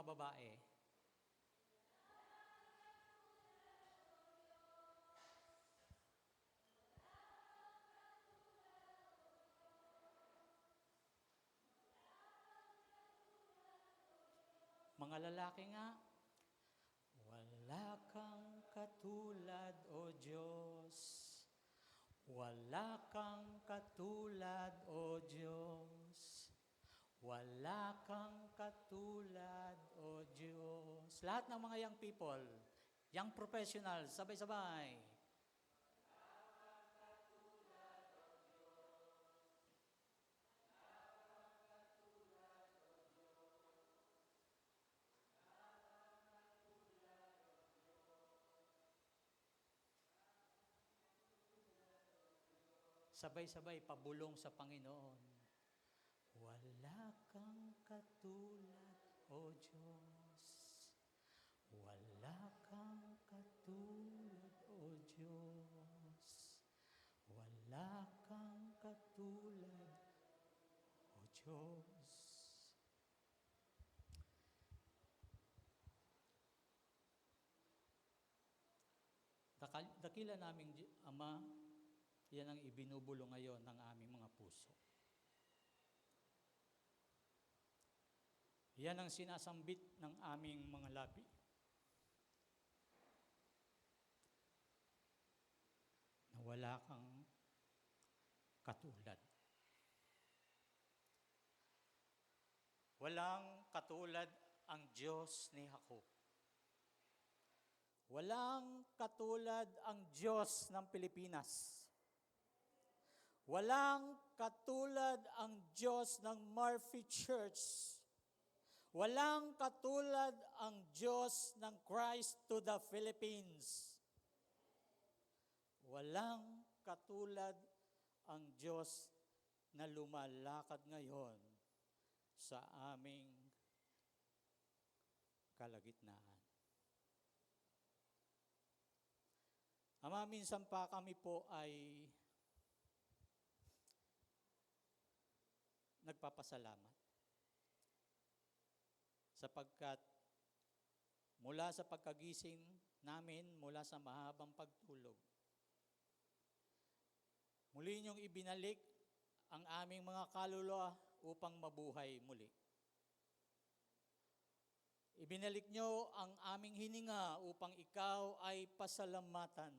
mga babae. Mga lalaki nga, wala kang katulad, O Diyos. Wala kang katulad, O Diyos. Wala kang katulad, O Diyos. Lahat ng mga young people, young professionals, sabay-sabay. Sabay-sabay, pabulong sa Panginoon. Wala kang katulad, O Diyos. Wala kang katulad, O Diyos. Wala kang katulad, O Diyos. Dakila naming Ama, yan ang ibinubulo ngayon ng aming mga puso. Yan ang sinasambit ng aming mga labi. Na wala kang katulad. Walang katulad ang Diyos ni Jacob. Walang katulad ang Diyos ng Pilipinas. Walang katulad ang Diyos ng Murphy Church. Walang katulad ang Diyos ng Christ to the Philippines. Walang katulad ang Diyos na lumalakad ngayon sa aming kalagitnaan. Ama, minsan pa kami po ay nagpapasalamat. Sapagkat mula sa pagkagising namin, mula sa mahabang pagtulog, muli niyong ibinalik ang aming mga kaluluwa upang mabuhay muli. Ibinalik niyo ang aming hininga upang ikaw ay pasalamatan.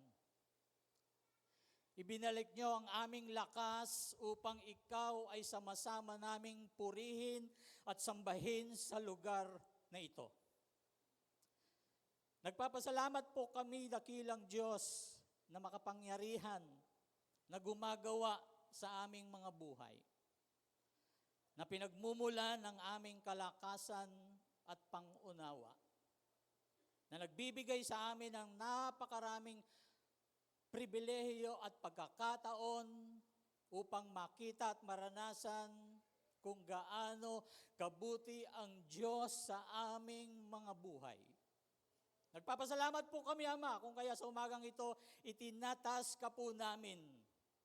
Ibinalik niyo ang aming lakas upang ikaw ay sama-sama naming purihin at sambahin sa lugar na ito. Nagpapasalamat po kami, dakilang Diyos, na makapangyarihan, na gumagawa sa aming mga buhay, na pinagmumulan ng aming kalakasan at pangunawa, na nagbibigay sa amin ng napakaraming pribilehiyo at pagkakataon upang makita at maranasan kung gaano kabuti ang Diyos sa aming mga buhay. Nagpapasalamat po kami, Ama, kung kaya sa umagang ito, itinatas ka po namin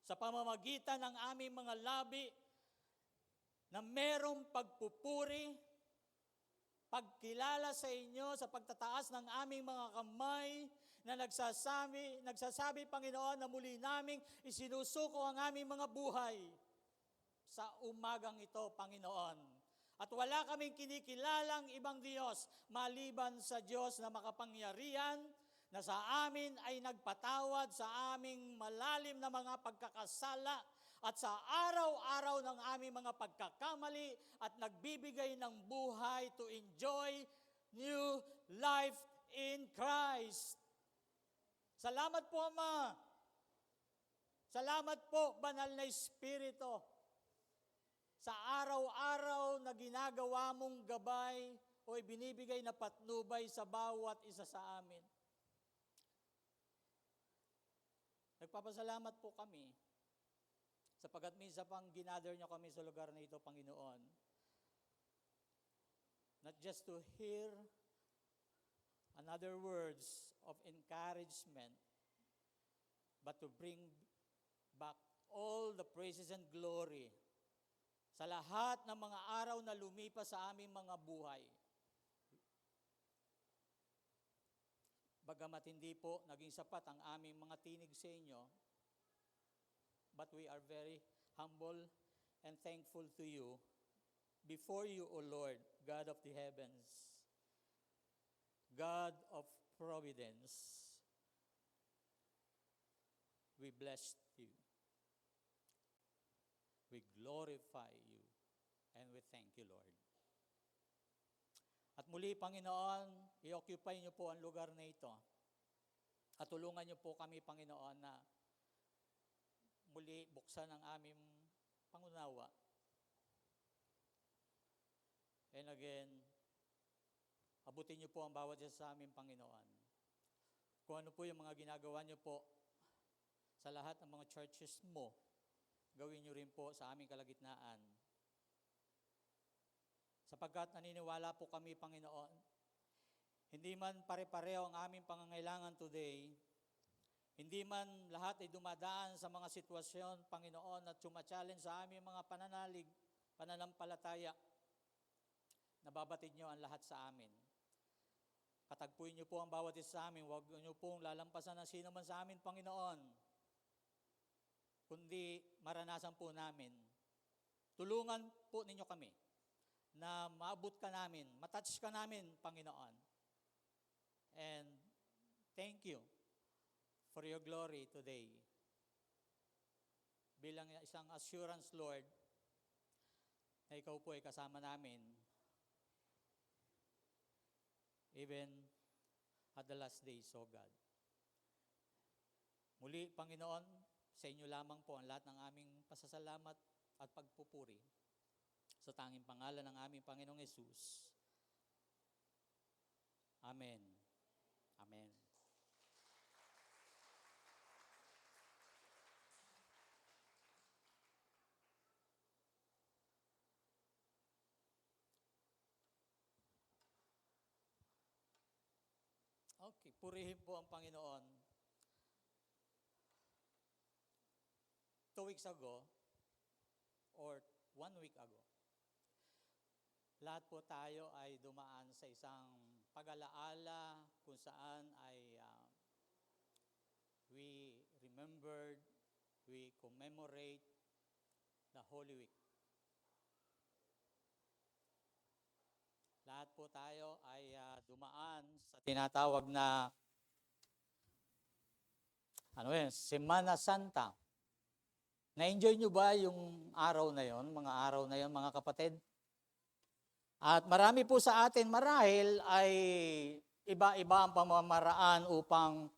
sa pamamagitan ng aming mga labi na merong pagpupuri, pagkilala sa inyo sa pagtataas ng aming mga kamay na nagsasabi, Panginoon, na muli naming isinusuko ang aming mga buhay sa umagang ito, Panginoon. At wala kaming kinikilalang ibang Diyos maliban sa Diyos na makapangyarihan, na sa amin ay nagpatawad sa aming malalim na mga pagkakasala at sa araw-araw ng aming mga pagkakamali at nagbibigay ng buhay to enjoy new life in Christ. Salamat po, Ama. Salamat po, Banal na Espiritu, sa araw-araw na ginagawa mong gabay o ibinibigay na patnubay sa bawat isa sa amin. Nagpapasalamat po kami sapagkat minsan pang ginather niyo kami sa lugar na ito, Panginoon. Not just to hear another words of encouragement, but to bring back all the praises and glory sa lahat ng mga araw na lumipas sa aming mga buhay. bagamat hindi po naging sapat ang aming mga tinig sa inyo, but we are very humble and thankful to you. Before you, O Lord, God of the heavens, God of providence, we bless you. We glorify you. And we thank you, Lord. At muli, Panginoon, i-occupy niyo po ang lugar na ito. At tulungan niyo po kami, Panginoon, na muli buksan ang aming pangunawa. And again, abutin niyo po ang bawat isa sa amin, Panginoon. Kung ano po yung mga ginagawa niyo po sa lahat ng mga churches mo, gawin niyo rin po sa aming kalagitnaan. Sapagkat naniniwala po kami, Panginoon, hindi man pare-pareho ang aming pangangailangan today, hindi man lahat ay dumadaan sa mga sitwasyon, Panginoon, at challenge sa aming mga pananalig, pananampalataya, nababatid niyo ang lahat sa amin. Katagpuin niyo po ang bawat isa sa amin, huwag niyo pong lalampasan ng sino man sa amin, Panginoon, kundi maranasan po namin. Tulungan po ninyo kami na maabot ka namin, matouch ka namin, Panginoon. And thank you for your glory today. Bilang isang assurance, Lord, na ikaw po ay kasama namin, even at the last days, O God. Muli, Panginoon, sa inyo lamang po ang lahat ng aming pasasalamat at pagpupuri sa tanging pangalan ng aming Panginoong Hesus. Amen. Amen. Okay, purihin po ang Panginoon. 2 weeks ago, or 1 week ago, lahat po tayo ay dumaan sa isang pag-alaala kung saan ay we remembered, we commemorate the Holy Week. Lahat po tayo ay dumaan sa tinatawag na Semana Santa. Na-enjoy nyo ba yung araw na yon, mga araw na yon, mga kapatid? At marami po sa atin marahil ay iba-iba ang pamamaraan upang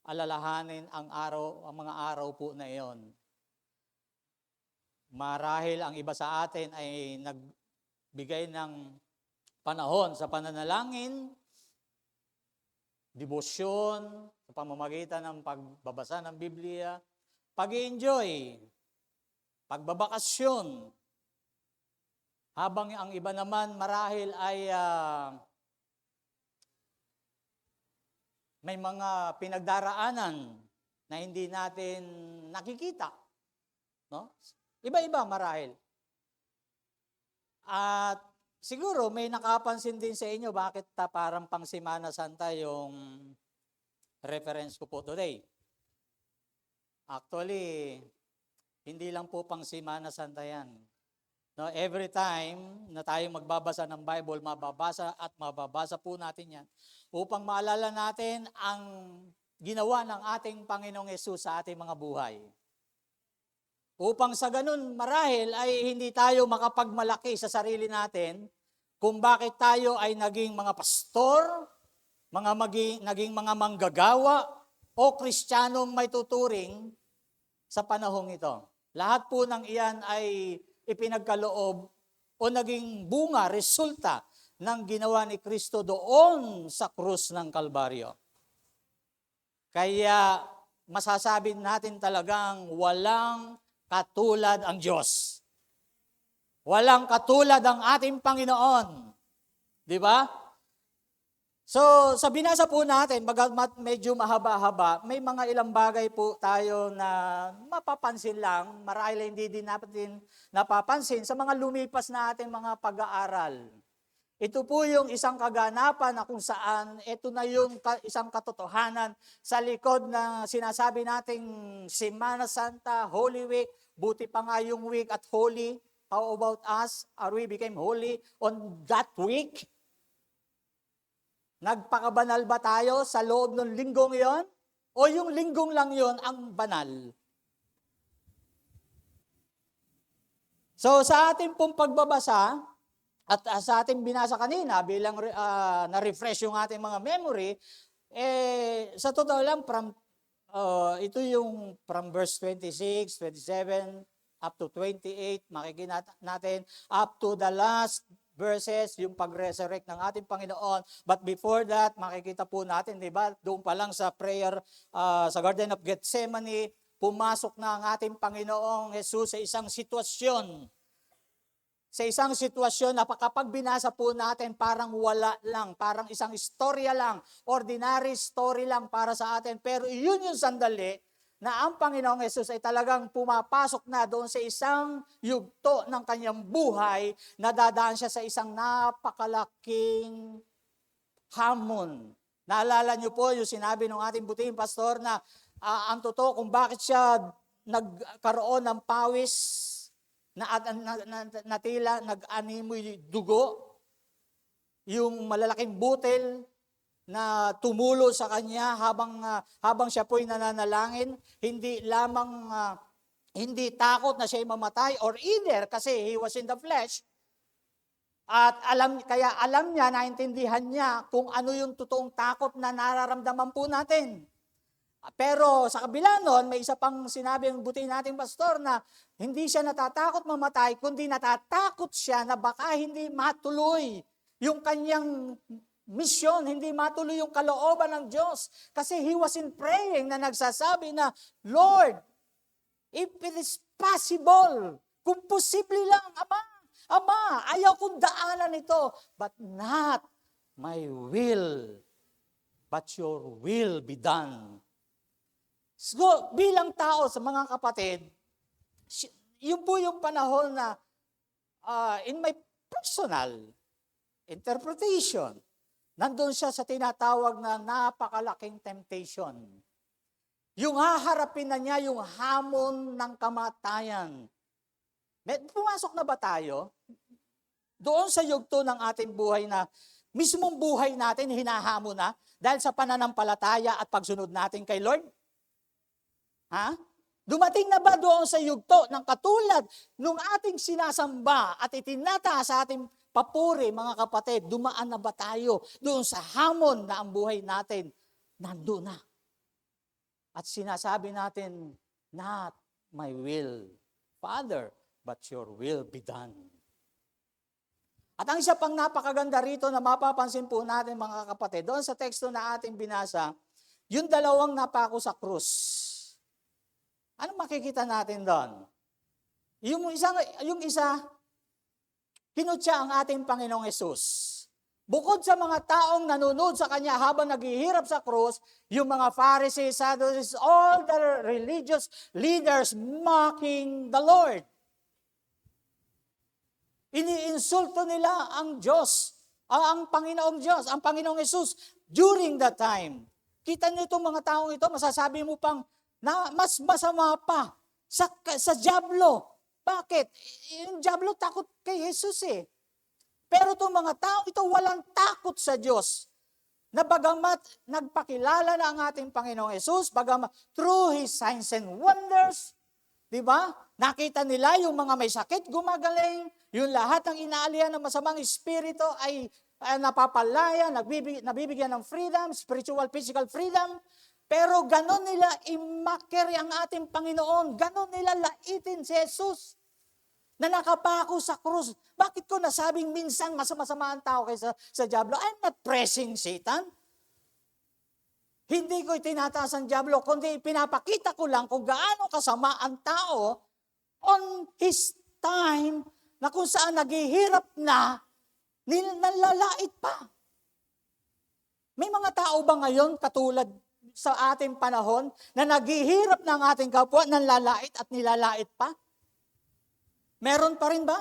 alalahanin ang mga araw po na iyon. Marahil ang iba sa atin ay nagbigay ng panahon sa pananalangin, debosyon, sa pamamagitan ng pagbabasa ng Biblia, pag-enjoy, pagbabakasyon, habang ang iba naman marahil ay may mga pinagdaraanan na hindi natin nakikita. No? Iba-iba marahil. At siguro may nakapansin din sa inyo bakit parang pang Semana Santa yung reference ko po today. Actually, hindi lang po pang Semana Santa yan. No, every time na tayo magbabasa ng Bible, mababasa po natin yan upang maalala natin ang ginawa ng ating Panginoong Hesus sa ating mga buhay. Upang sa ganun, marahil ay hindi tayo makapagmalaki sa sarili natin kung bakit tayo ay naging mga pastor, naging mga manggagawa, o Kristiyanong may tuturing sa panahong ito. Lahat po ng iyan ay ipinagkaloob o naging bunga, resulta ng ginawa ni Kristo doon sa krus ng Kalbaryo. Kaya masasabi natin talagang walang katulad ang Diyos. Walang katulad ang ating Panginoon. Di ba? So, sa binasa po natin, bagamat medyo mahaba-haba, may mga ilang bagay po tayo na mapapansin lang, marahil hindi din natin napapansin sa mga lumipas na ating mga pag-aaral. Ito po yung isang kaganapan na kung saan ito na yung isang katotohanan sa likod na sinasabi nating Semana Santa, Holy Week, buti pa nga yung week at holy. How about us? Are we became holy on that week? Nagpakabanal ba tayo sa loob ng linggong yon? O yung linggong lang yon ang banal? So sa ating pong pagbabasa, at sa ating binasa kanina, bilang na-refresh yung ating mga memory, sa totoo lang, ito yung from verse 26, 27, up to 28, makikita natin, up to the last verses, yung pag-resurrect ng ating Panginoon. But before that, makikita po natin, di ba, doon pa lang sa prayer sa Garden of Gethsemane, pumasok na ang ating Panginoong Jesus sa isang sitwasyon. Sa isang sitwasyon na kapag binasa po natin, parang wala lang, parang isang istorya lang, ordinary story lang para sa atin. Pero yun yung sandali na ang Panginoong Hesus ay talagang pumapasok na doon sa isang yugto ng kanyang buhay na dadaan siya sa isang napakalaking hamon. Naalala niyo po yung sinabi ng ating butihing pastor na ang totoo kung bakit siya nagkaroon ng pawis, na tila nag-animoy dugo, yung malalaking butil na tumulo sa kanya habang siya po'y nananalangin, hindi lamang hindi takot na siya'y mamatay or either kasi he was in the flesh at kaya alam niya, naintindihan niya kung ano yung totoong takot na nararamdaman po natin. Pero sa kabila nun, may isa pang sinabi ng buti nating pastor na hindi siya natatakot mamatay, kundi natatakot siya na baka hindi matuloy yung kanyang mission, hindi matuloy yung kalooban ng Diyos. Kasi he was in praying na nagsasabi na, Lord, if it is possible, kung posible lang, Ama, ayaw kong daanan ito, but not my will, but your will be done. So, bilang tao sa mga kapatid, yun po yung panahon na in my personal interpretation, nandun siya sa tinatawag na napakalaking temptation. Yung haharapin na niya yung hamon ng kamatayan. Pumasok na ba tayo? Doon sa yugto ng ating buhay na mismong buhay natin hinahamon na dahil sa pananampalataya at pagsunod natin kay Lord? Ha? Dumating na ba doon sa yugto ng katulad nung ating sinasamba at itinataas sa ating papuri, mga kapatid, dumaan na ba tayo doon sa hamon na ang buhay natin nandoon na? At sinasabi natin, not my will, Father, but your will be done. At ang isa pang napakaganda rito na mapapansin po natin, mga kapatid, doon sa teksto na ating binasa, yung dalawang napako sa krus. Ano makikita natin doon? Yung isa, kinutya ang ating Panginoong Hesus. Bukod sa mga taong nanonood sa Kanya habang naghihirap sa krus, yung mga Pharisees, Sadducees, all the religious leaders mocking the Lord. Iniinsulto nila ang Diyos, ang Panginoong Diyos, ang Panginoong Hesus during that time. Kita niyo itong mga taong ito, masasabi mo pang, na mas masama pa sa dyablo. Bakit? Yung dyablo takot kay Jesus eh. Pero itong mga tao, ito walang takot sa Diyos. Na bagamat nagpakilala na ang ating Panginoong Jesus, bagamat through His signs and wonders, di ba? Nakita nila yung mga may sakit gumagaling, yung lahat ng inaalihan ng masamang espiritu ay napapalaya, nabibigyan ng freedom, spiritual, physical freedom. Pero ganon nila imakeri ang ating Panginoon. Ganon nila laitin si Jesus na nakapako sa krus. Bakit ko nasabing minsan masama ang tao kaysa sa dyablo? I'm not pressing Satan. Hindi ko itinataas ang dyablo, kundi pinapakita ko lang kung gaano kasama ang tao on his time na kung saan naghihirap na, nalalait pa. May mga tao ba ngayon katulad sa ating panahon na naghihirap ng ating kapwa, nanlalait at nilalait pa? Meron pa rin ba?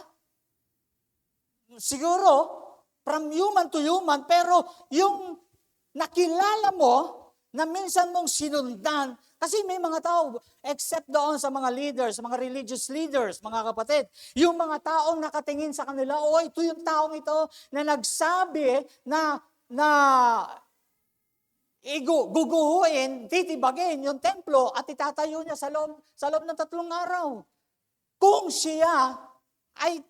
Siguro, from human to human, pero yung nakilala mo, na minsan mong sinundan, kasi may mga tao, except doon sa mga leaders, mga religious leaders, mga kapatid, yung mga taong nakatingin sa kanila, ito yung taong ito na nagsabi na guguhuin, titibagin yung templo at itatayo niya sa loob ng 3 araw. Kung siya ay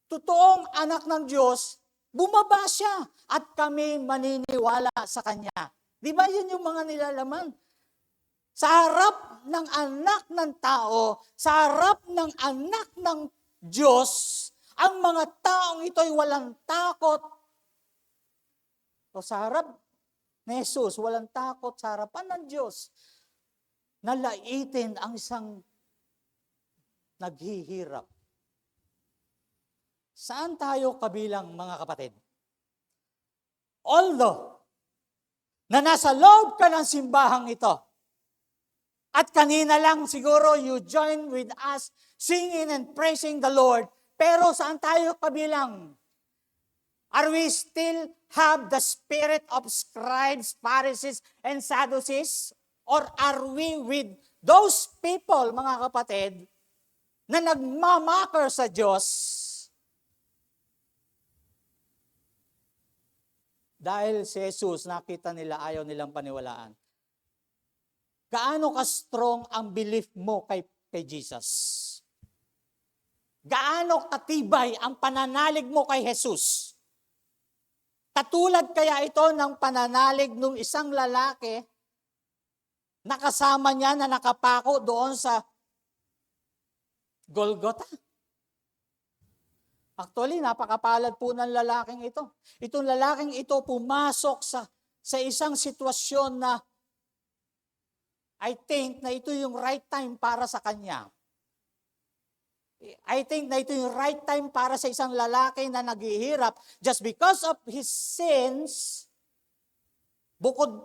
totoong anak ng Diyos, bumaba siya at kami maniniwala sa Kanya. Di ba yun yung mga nilalaman? Sa harap ng anak ng tao, sa harap ng anak ng Diyos, ang mga taong ito'y walang takot. O sa harap ni Jesus, walang takot sa harapan ng Diyos, nalaitin ang isang naghihirap. Saan tayo kabilang, mga kapatid? Although, na nasa loob ka ng simbahang ito, at kanina lang siguro you join with us singing and praising the Lord, pero saan tayo kabilang? Are we still have the spirit of scribes, Pharisees, and Sadducees? Or are we with those people, mga kapatid, na nagmamakar sa Diyos? Dahil si Jesus, nakita nila, ayaw nilang paniwalaan. Gaano ka-strong ang belief mo kay Jesus? Gaano katibay ang pananalig mo kay Jesus? Katulad kaya ito ng pananalig ng isang lalaki na kasama niya na nakapako doon sa Golgotha? Actually, napakapalad po ng lalaking ito. Itong lalaking ito pumasok sa isang sitwasyon na I think na ito yung right time para sa kanya. I think na ito yung right time para sa isang lalaki na naghihirap just because of his sins, bukod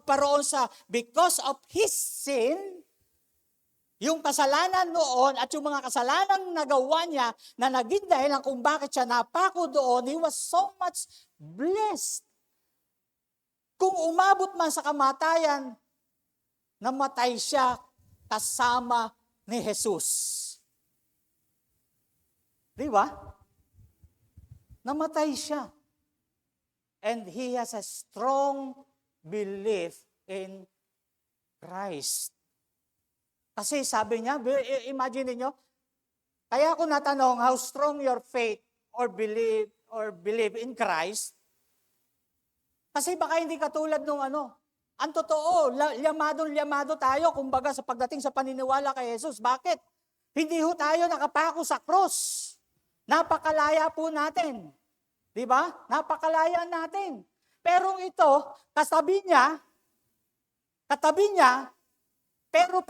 pa roon sa because of his sin, yung kasalanan noon at yung mga kasalanang nagawa niya na naging dahilan kung bakit siya napako doon, he was so much blessed. Kung umabot man sa kamatayan, namatay siya kasama ni Jesus. Di ba? Namatay siya. And he has a strong belief in Christ. Kasi sabi niya, imagine niyo, kaya ako natanong, how strong your faith or believe in Christ? Kasi baka hindi katulad nung ang totoo, liamado tayo, kumbaga sa pagdating sa paniniwala kay Jesus. Bakit? Hindi ho tayo nakapako sa cross. Napakalaya po natin. Di ba? Napakalaya natin. Pero ito, katabi niya, pero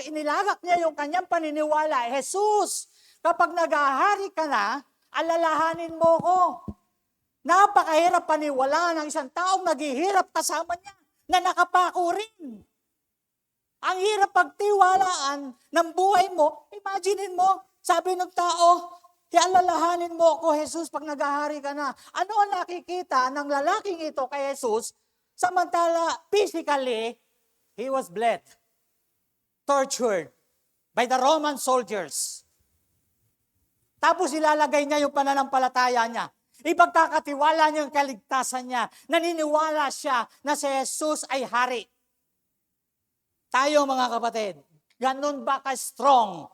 inilagak niya yung kanyang paniniwala. Jesus, kapag nag-ahari ka na, alalahanin mo ko. Napakahirap paniwalaan ng isang taong naghihirap kasama niya, na nakapako rin. Ang hirap pagtiwalaan ng buhay mo, imaginein mo, sabi ng tao, alalahanin mo ako, Jesus, pag nag-ahari ka na. Ano ang nakikita ng lalaking ito kay Jesus? Samantala, physically, he was bled, tortured by the Roman soldiers. Tapos ilalagay niya yung pananampalataya niya. Ipagkakatiwala niya yung kaligtasan niya. Naniniwala siya na si Jesus ay hari. Tayo mga kapatid, ganun ba ka-strong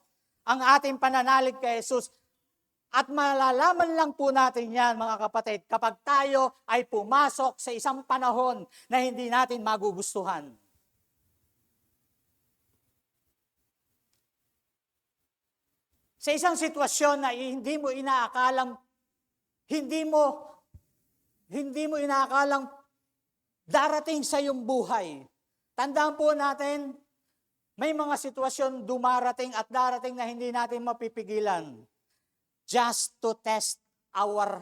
ang ating pananalig kay Jesus? At malalaman lang po natin yan mga kapatid kapag tayo ay pumasok sa isang panahon na hindi natin magugustuhan. Sa isang sitwasyon na hindi mo inaakalang darating sa iyong buhay. Tandaan po natin, may mga sitwasyon dumarating at darating na hindi natin mapipigilan. Just to test our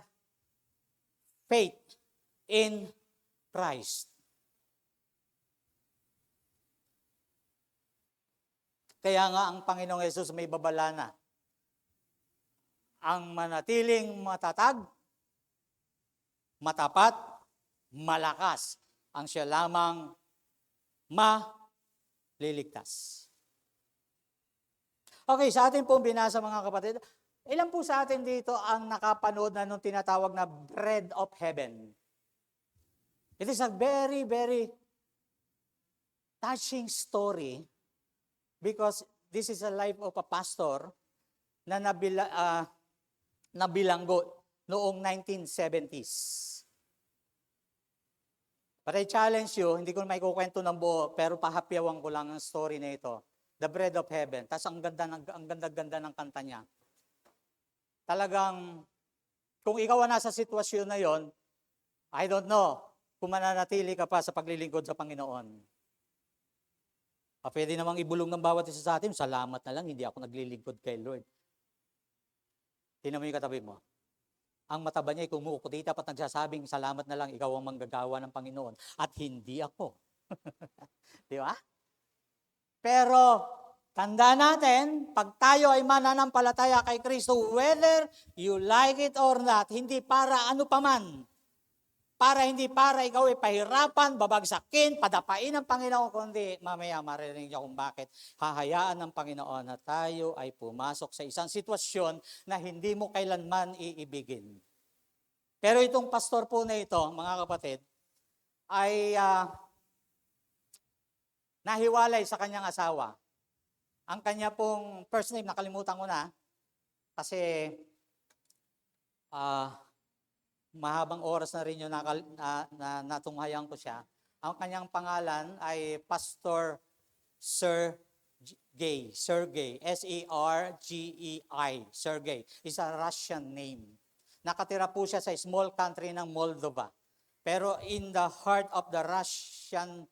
faith in Christ. Kaya nga ang Panginoong Yesus may babala na. Ang manatiling matatag matapat, malakas, ang siya lamang maliligtas. Okay, sa atin pong binasa mga kapatid, ilan po sa atin dito ang nakapanood na nung tinatawag na Bread of Heaven? It is a very, very touching story because this is a life of a pastor na nabilanggo noong 1970s. But I challenge you, hindi ko may kukwento ng buo, pero pahapyawan ko lang ang story na ito. The Bread of Heaven. Tapos ang ganda ng kanta niya. Talagang, kung ikaw nasa sitwasyon na yon, I don't know kung mananatili ka pa sa paglilingkod sa Panginoon. Pwede namang ibulong ng bawat isa sa atin, salamat na lang, hindi ako naglilingkod kay Lord. Tingnan mo yung katabi mo. Ang mataba niya ay kumukutita at nagsasabing, salamat na lang, ikaw ang manggagawa ng Panginoon. At hindi ako. Di ba? Pero, tanda natin, pag tayo ay mananampalataya kay Kristo, whether you like it or not, hindi para ano paman, hindi para ikaw ay pahirapan, babagsakin, padapain ng Panginoon, kundi mamaya maririnig niyo kung bakit hahayaan ng Panginoon na tayo ay pumasok sa isang sitwasyon na hindi mo kailanman iibigin. Pero itong pastor po na ito, mga kapatid, ay nahiwalay sa kanyang asawa. Ang kanya pong first name, nakalimutan ko na, kasi mahabang oras na rin yung natunghayan ko siya. Ang kanyang pangalan ay Pastor Sergey. Sergey. S-E-R-G-E-I. Sergey. Is a Russian name. Nakatira po siya sa small country ng Moldova. Pero in the heart of the Russian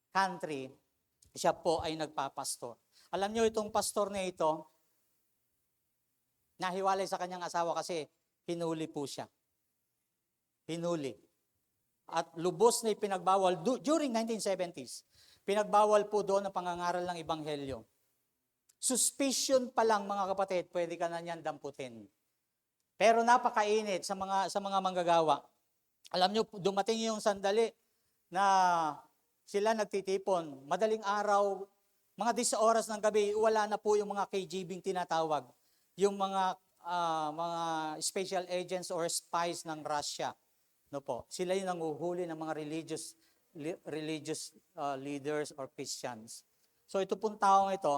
country, siya po ay nagpapastor. Alam niyo itong pastor na ito, nahiwalay sa kanyang asawa kasi hinuli po siya. Hinuli. At lubos na ipinagbawal during 1970s. Pinagbawal po doon ang pangangaral ng Ebanghelyo. Suspicion pa lang mga kapatid, pwede ka na niyan damputin. Pero napakainit sa mga manggagawa. Alam niyo, dumating yung sandali na sila nagtitipon. Madaling araw, mga 10 oras ng gabi, wala na po yung mga KGB tinatawag. Yung mga special agents or spies ng Russia. No po. Sila yung nanguhuli ng mga religious leaders or Christians. So ito pong taong ito,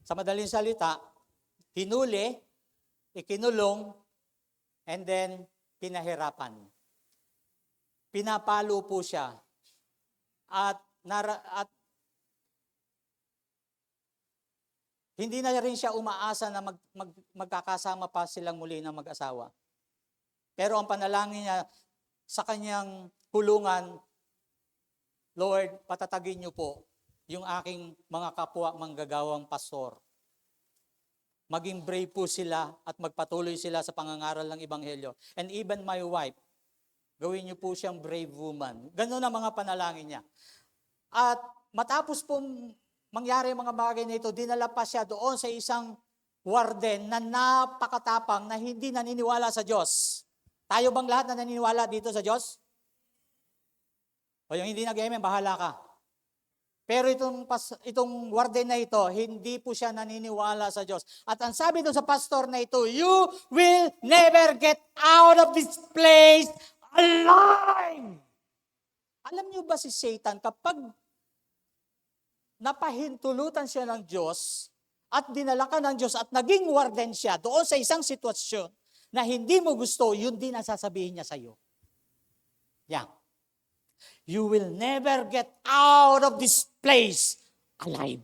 sa madaling salita, hinuli, ikinulong, and then pinahirapan. Pinapalo po siya. At hindi na rin siya umaasa na magkakasama pa silang muli ng mag-asawa. Pero ang panalangin niya sa kanyang kulungan, Lord, patatagin niyo po yung aking mga kapwa manggagawang pastor. Maging brave po sila at magpatuloy sila sa pangangaral ng Ebanghelyo. And even my wife, gawin niyo po siyang brave woman. Ganun ang mga panalangin niya. At matapos pong mangyari ang mga bagay na ito, dinala pa siya doon sa isang warden na napakatapang na hindi naniniwala sa Diyos. Tayo bang lahat na naniniwala dito sa Diyos? O yung hindi nag-amen, bahala ka. Pero itong warden na ito, hindi po siya naniniwala sa Diyos. At ang sabi doon sa pastor na ito, you will never get out of this place alive! Alam niyo ba si Satan, kapag napahintulutan siya ng Diyos at dinala ka ng Diyos at naging warden siya doon sa isang sitwasyon na hindi mo gusto, yun din ang sasabihin niya sa iyo. Yan. You will never get out of this place alive.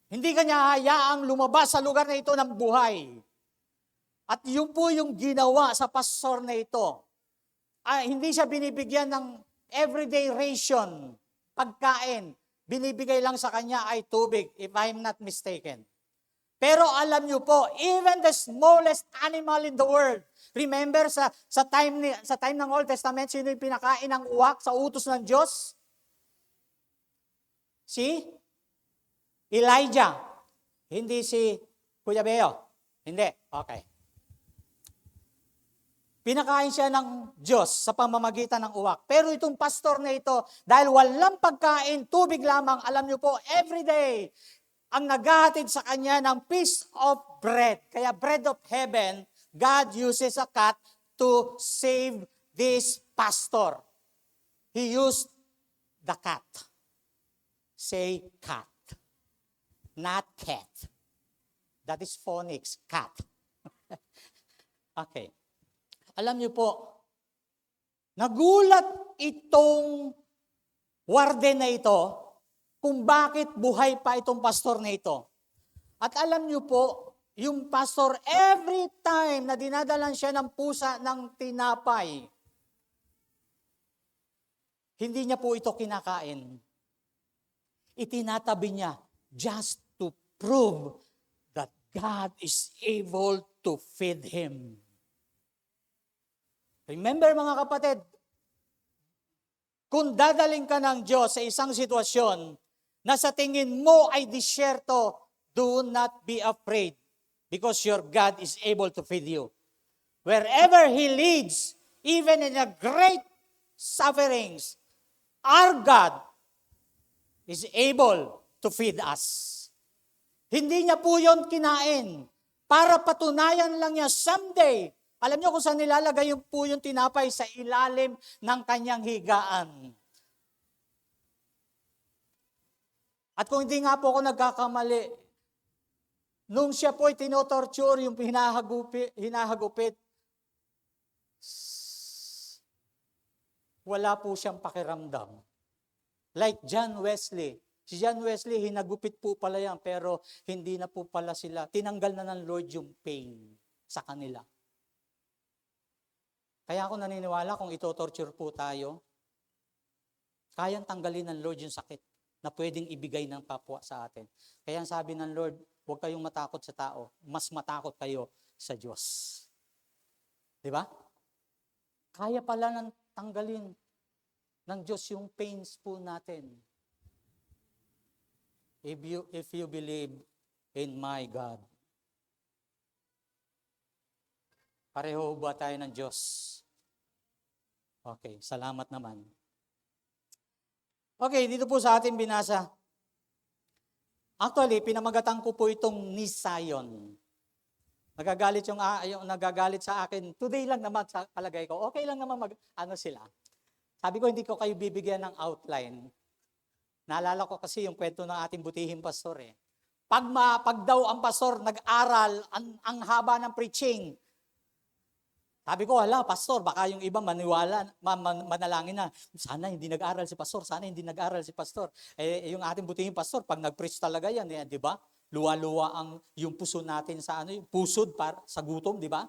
Hindi ka niya hayaang lumabas sa lugar na ito ng buhay. At yun po yung ginawa sa pastor na ito. Hindi siya binibigyan ng everyday ration, pagkain. Binibigay lang sa kanya ay tubig, if I'm not mistaken. Pero alam niyo po, even the smallest animal in the world, remember sa time ng Old Testament, sino yung pinakain ng uwak sa utos ng Diyos? Si Elijah. Hindi si Kuya Beo. Hindi. Okay. Pinakain siya ng Diyos sa pamamagitan ng uwak. Pero itong pastor na ito, dahil walang pagkain, tubig lamang, alam niyo po, every day, ang naghahatid sa kanya ng piece of bread. Kaya bread of heaven, God uses a cat to save this pastor. He used the cat. Say cat. Not cat. That is phonics, cat. Okay. Alam niyo po, nagulat itong warden na ito kung bakit buhay pa itong pastor na ito. At alam niyo po, yung pastor, every time na dinadalan siya ng pusa ng tinapay, hindi niya po ito kinakain. Itinatabi niya just to prove that God is able to feed him. Remember mga kapatid, kung dadaling ka ng Diyos sa isang sitwasyon na sa tingin mo ay disyerto, do not be afraid because your God is able to feed you. Wherever He leads, even in the great sufferings, our God is able to feed us. Hindi niya po yun kinain para patunayan lang niya someday. Alam niyo kung saan nilalagay po yung tinapay? Sa ilalim ng kanyang higaan. At kung hindi nga po ako nagkakamali, nung siya po ay tinotorture, yung hinahagupit, wala po siyang pakiramdam. Like John Wesley. Si John Wesley, hinagupit po pala yan, pero hindi na po pala sila. Tinanggal na ng Lord yung pain sa kanila. Kaya ako naniniwala kung ito-torture po tayo, kayang tanggalin ng Lord yung sakit na pwedeng ibigay ng kapwa sa atin. Kaya ang sabi ng Lord, huwag kayong matakot sa tao, mas matakot kayo sa Diyos. Di ba? Kaya pala nang tanggalin ng Diyos yung pains po natin. If you believe in my God. Pareho ba tayo ng Diyos? Okay, salamat naman. Okay, dito po sa ating binasa. Actually, pinamagatan ko po itong Nisayon. Nagagalit yung nagagalit sa akin. Today lang naman sa palagay ko. Okay lang naman sila. Sabi ko, hindi ko kayo bibigyan ng outline. Naalala ko kasi yung kwento ng ating butihing pastor eh. Pag daw ang pastor nag-aral, ang haba ng preaching, sabi ko, pastor, baka yung iba maniwala, manalangin na, sana hindi nag-aral si pastor, sana hindi nag-aral si pastor. Yung ating butihing pastor, pag nag-preach talaga yan, di ba? Luwa-luwa yung puso natin sa yung pusod para sa gutom, di ba?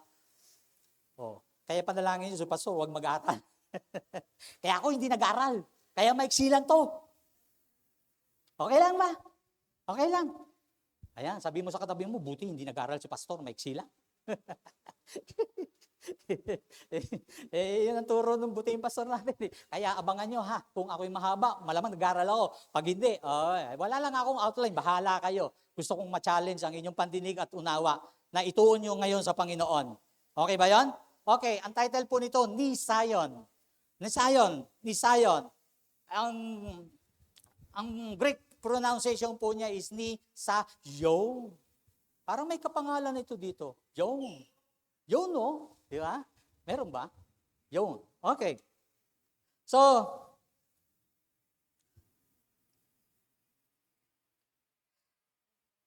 Kaya panalangin niyo si pastor, huwag mag-aral. Kaya ako hindi nag-aral. Kaya maiksi lang to. Okay lang ba? Okay lang. Ayan, sabi mo sa katabi mo, buti hindi nag-aral si pastor, maiksi lang. Yun ang turo ng butihing pastor natin. Kaya abangan nyo ha, kung ako'y mahaba, malamang nag-aral ako. Pag hindi, wala lang akong outline, bahala kayo. Gusto kong ma-challenge ang inyong pandinig at unawa na ituon nyo ngayon sa Panginoon. Okay ba yon? Okay, ang title po nito, Nisayon. Nisayon. Ang Greek pronunciation po niya is Nisayon. Parang may kapangalan ito dito. Yun, no? Di ba? Meron ba? Yun. Okay. So,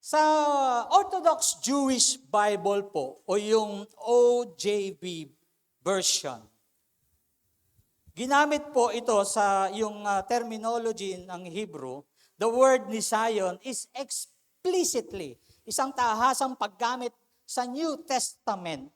sa Orthodox Jewish Bible po, o yung OJV version, ginamit po ito sa yung terminology ng Hebrew, the word Nisayon is explicitly isang tahasang paggamit sa New Testament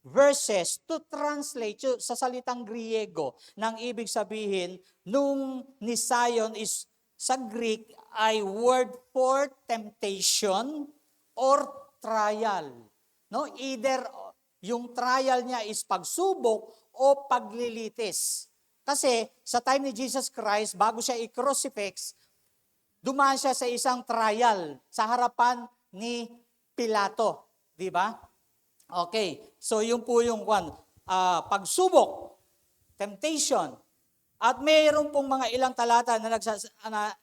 verses to translate sa salitang Griego nang ibig sabihin nung Nisayon is sa Greek ay word for temptation or trial. No, either yung trial niya is pagsubok o paglilitis. Kasi sa time ni Jesus Christ bago siya i-crucifix, dumaan siya sa isang trial sa harapan ni Pilato, di ba? Okay, so yun po yung one. pagsubok, temptation. At mayroon pong mga ilang talata na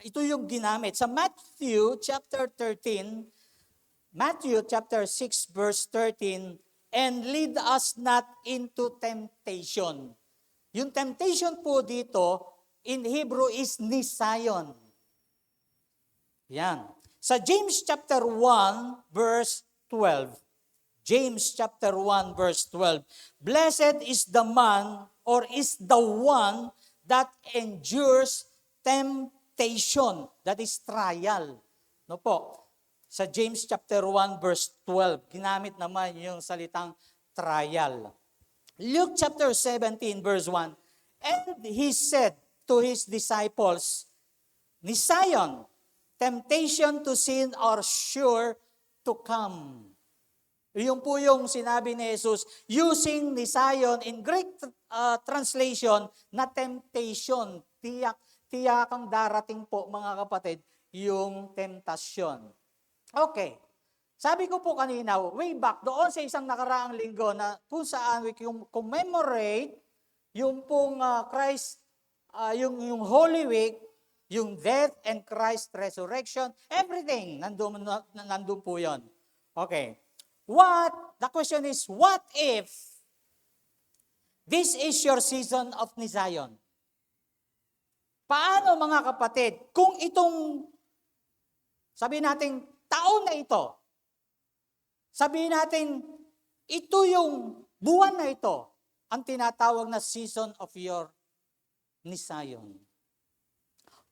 ito yung ginamit. Sa Matthew chapter 6 verse 13, and lead us not into temptation. Yung temptation po dito, in Hebrew is nisayon. Yan. Sa James chapter 1 verse 12, James chapter 1 verse 12, blessed is the man or is the one that endures temptation, that is trial. No po? Sa James chapter 1 verse 12, ginamit naman yung salitang trial. Luke chapter 17 verse 1, and he said to his disciples, Nisayon, temptation to sin are sure to come. Yun po yung sinabi ni Jesus, using nisayon in Greek translation na temptation. Tiyakang darating po mga kapatid, yung temptasyon. Okay. Sabi ko po kanina, way back doon sa isang nakaraang linggo na kung saan we commemorate yung pong yung Holy Week, yung death and Christ resurrection, everything, nandun po yon. Okay. The question is, what if this is your season of nisayon? Paano mga kapatid, kung itong, sabihin natin, taon na ito, sabihin natin, ito yung buwan na ito, ang tinatawag na season of your nisayon.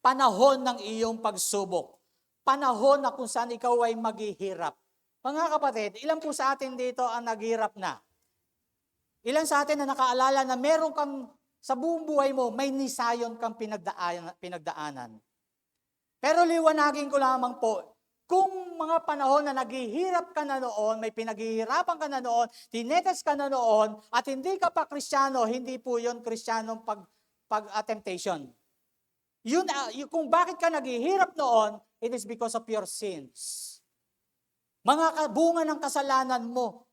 Panahon ng iyong pagsubok. Panahon na kung saan ikaw ay maghihirap. Mga kapatid, ilan po sa atin dito ang naghirap na? Ilan sa atin na nakaalala na meron kang sa buong buhay mo, may nisayon kang pinagdaanan. Pero liwanagin ko lamang po, kung mga panahon na naghihirap ka na noon, may pinaghihirapan ka na noon, tinetes ka na noon, at hindi ka pa Kristiyano, hindi po yun Kristiyanong temptation. Kung bakit ka naghihirap noon, it is because of your sins. Mga bunga ng kasalanan mo,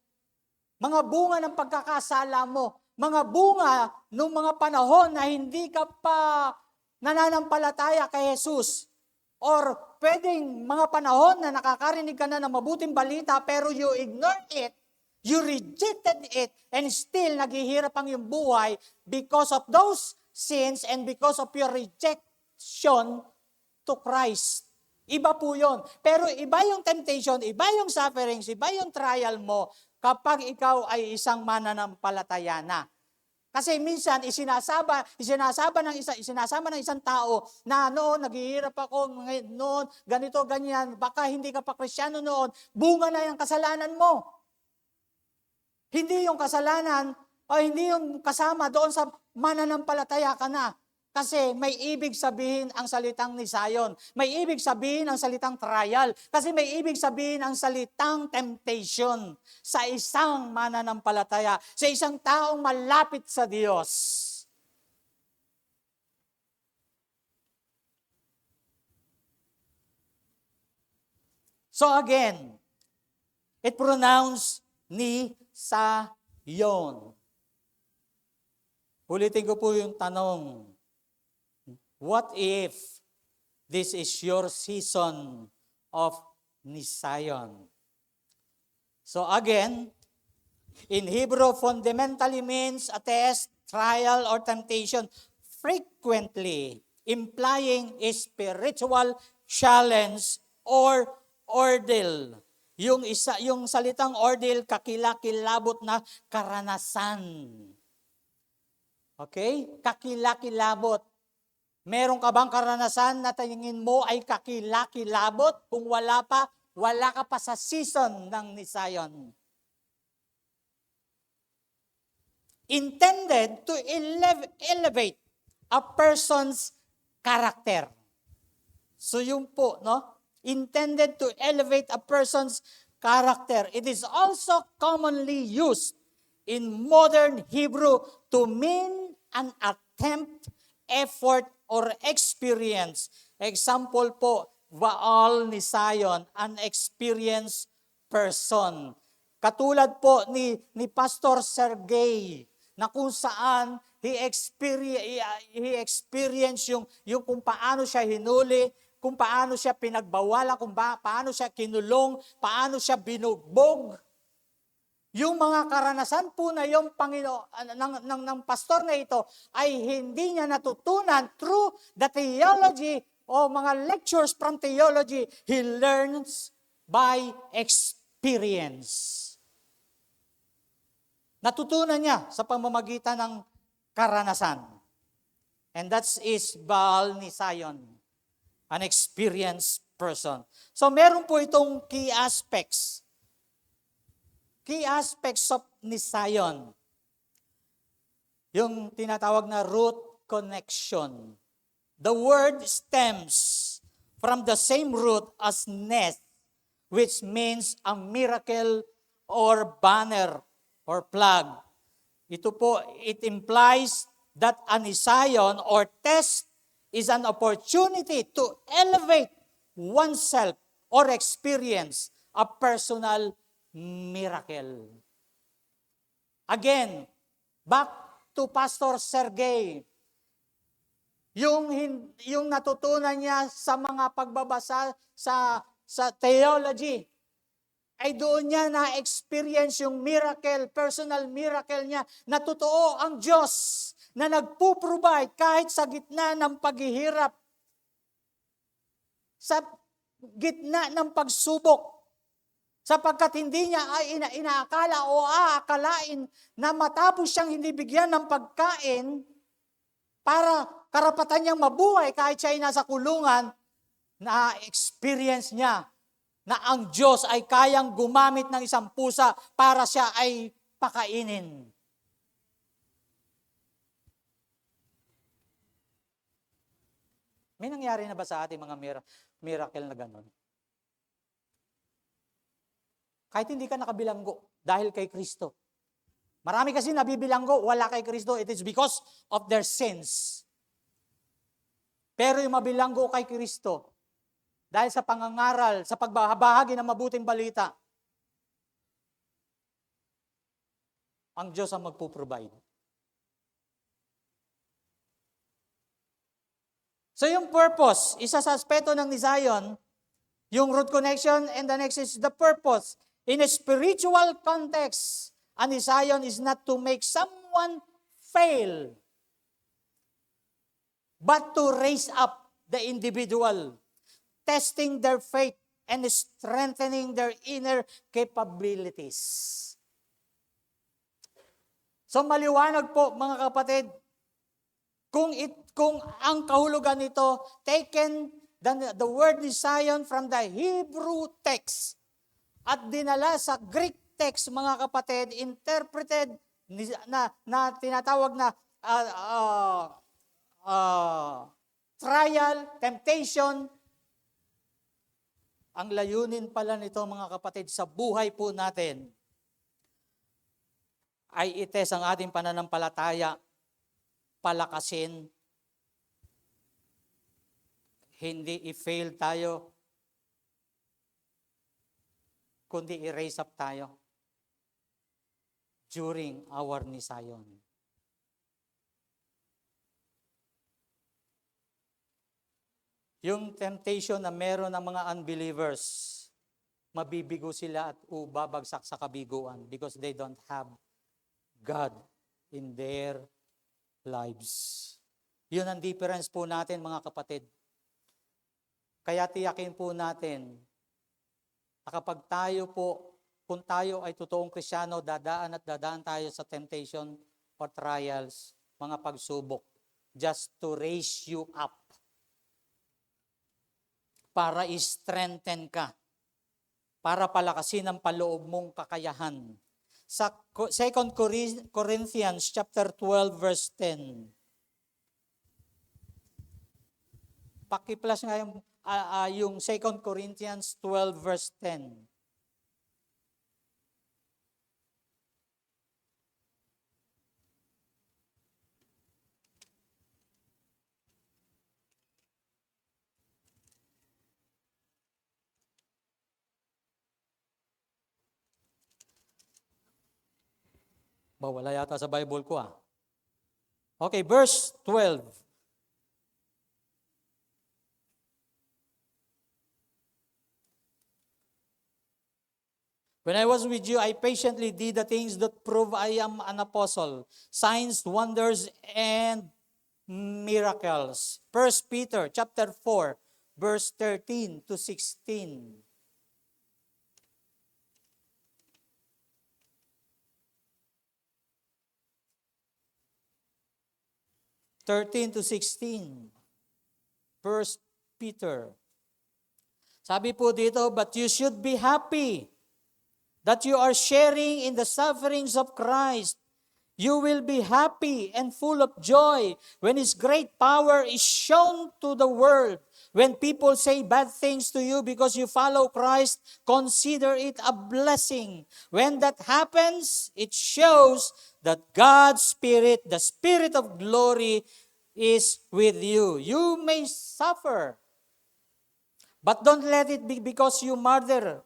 mga bunga ng pagkakasala mo, mga bunga ng mga panahon na hindi ka pa nananampalataya kay Jesus, or pwedeng mga panahon na nakakarinig ka na ng mabuting balita pero you ignored it, you rejected it, and still naghihirap ang iyong buhay because of those sins and because of your rejection to Christ. Iba po yun. Pero iba yung temptation, iba yung sufferings, iba yung trial mo kapag ikaw ay isang mananampalataya na. Kasi minsan isinasama ng isang tao na noon naghihirap ako, noon ganito, ganyan, baka hindi ka pa Kristiyano noon, bunga na yung kasalanan mo. Hindi yung kasalanan o hindi yung kasama doon sa mananampalataya ka na. Kasi may ibig sabihin ang salitang nisayon. May ibig sabihin ang salitang trial. Kasi may ibig sabihin ang salitang temptation sa isang mananampalataya, sa isang taong malapit sa Diyos. So again, it pronounced nisayon. Ulitin ko po yung tanong. What if this is your season of nisayon? So again, in Hebrew, fundamentally means a test, trial, or temptation, frequently implying a spiritual challenge or ordeal. Yung salitang ordeal, kakilakilabot na karanasan. Okay? Kakilakilabot. Meron ka bang karanasan na tingin mo ay kakilakilabot? Kung wala pa, wala ka pa sa season ng nisayon. Intended to elevate a person's character. So yun po, no? Intended to elevate a person's character. It is also commonly used in modern Hebrew to mean an attempt, effort, or experience. Example po, Baal nisayon, an experienced person. Katulad po ni Pastor Sergey. na kung saan he experienced yung kung paano siya hinuli, kung paano siya pinagbawalan, kung paano siya kinulong, paano siya binugbog. Yung mga karanasan po na yung ng pastor na ito ay hindi niya natutunan through the theology o mga lectures from theology. He learns by experience. Natutunan niya sa pamamagitan ng karanasan. And that is Baal ni Zion, an experienced person. So meron po itong key aspects of ni Zion. Yung tinatawag na root connection. The word stems from the same root as nest, which means a miracle or banner or flag. Ito po, it implies that an Zion or test is an opportunity to elevate oneself or experience a personal miracle. Again, back to Pastor Sergey. Yung natutunan niya sa mga pagbabasa sa theology, ay doon niya na-experience yung miracle, personal miracle niya, na totoo ang Diyos na nagpo-provide kahit sa gitna ng paghihirap, sa gitna ng pagsubok, sapagkat hindi niya ay inaakala o aakalain na matapos siyang hindi bigyan ng pagkain para karapatan niyang mabuhay kahit siya ay nasa kulungan, na-experience niya na ang Diyos ay kayang gumamit ng isang pusa para siya ay pakainin. May nangyari na ba sa ating mga miracle na gano'n? Kahit hindi ka nakabilanggo dahil kay Kristo. Marami kasi nabibilanggo, wala kay Kristo. It is because of their sins. Pero yung mabilanggo kay Kristo, dahil sa pangangaral, sa pagbahagi ng mabuting balita, ang Diyos ang magpo-provide. So yung purpose, isa sa aspeto ng ni Zion, yung root connection, and the next is the purpose. In a spiritual context, an Zion is not to make someone fail, but to raise up the individual, testing their faith and strengthening their inner capabilities. So maliwanag po mga kapatid, kung ang kahulugan nito, taken the word ni Zion from the Hebrew text at dinala sa Greek text, mga kapatid, interpreted na tinatawag na trial, temptation. Ang layunin pala nito, mga kapatid, sa buhay po natin ay ites ang ating pananampalataya, palakasin, hindi i-fail tayo, kundi i-raise up tayo during our ni Zion. Yung temptation na meron ng mga unbelievers, mabibigo sila at babagsak sa kabiguan because they don't have God in their lives. Yun ang difference po natin, mga kapatid. Kaya tiyakin po natin na kapag tayo po, kung tayo ay totoong Kristiyano, dadaan tayo sa temptation or trials, mga pagsubok, just to raise you up, para i-strengthen ka, para palakasin ang paloob mong kakayahan. Sa 2 Corinthians chapter 12 verse 10. Paki-plus nga yung 2 Corinthians 12 verse 10. Wala yata sa Bible ko ah. Okay, verse 12. When I was with you, I patiently did the things that prove I am an apostle. Signs, wonders, and miracles. 1 Peter chapter 4, verse 13 to 16. 13 to 16. 1 Peter. Sabi po dito, but you should be happy that you are sharing in the sufferings of Christ. You will be happy and full of joy when His great power is shown to the world. When people say bad things to you because you follow Christ, consider it a blessing. When that happens, it shows that God's Spirit, the Spirit of glory, is with you. You may suffer, but don't let it be because you murder,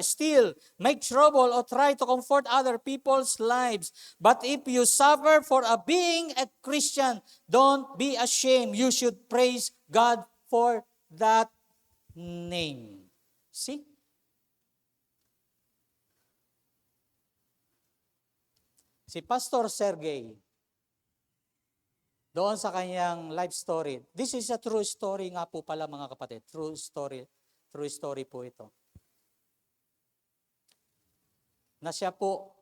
steal, make trouble, or try to comfort other people's lives. But if you suffer for being a Christian, don't be ashamed. You should praise God for that name. See? Si Pastor Sergey, doon sa kanyang life story, this is a true story nga po pala mga kapatid. True story po ito. Na siya po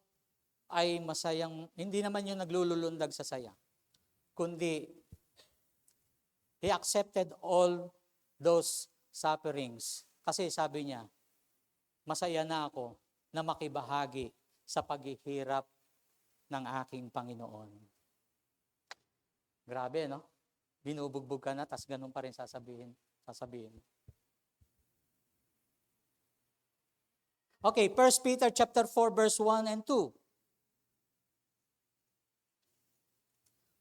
ay masayang, hindi naman yung naglululundag sa saya, kundi he accepted all those sufferings. Kasi sabi niya, masaya na ako na makibahagi sa paghihirap ng aking Panginoon. Grabe, no? Binubugbog ka na, tas ganun pa rin sasabihin. Okay, 1 Peter chapter 4, verse 1 and 2.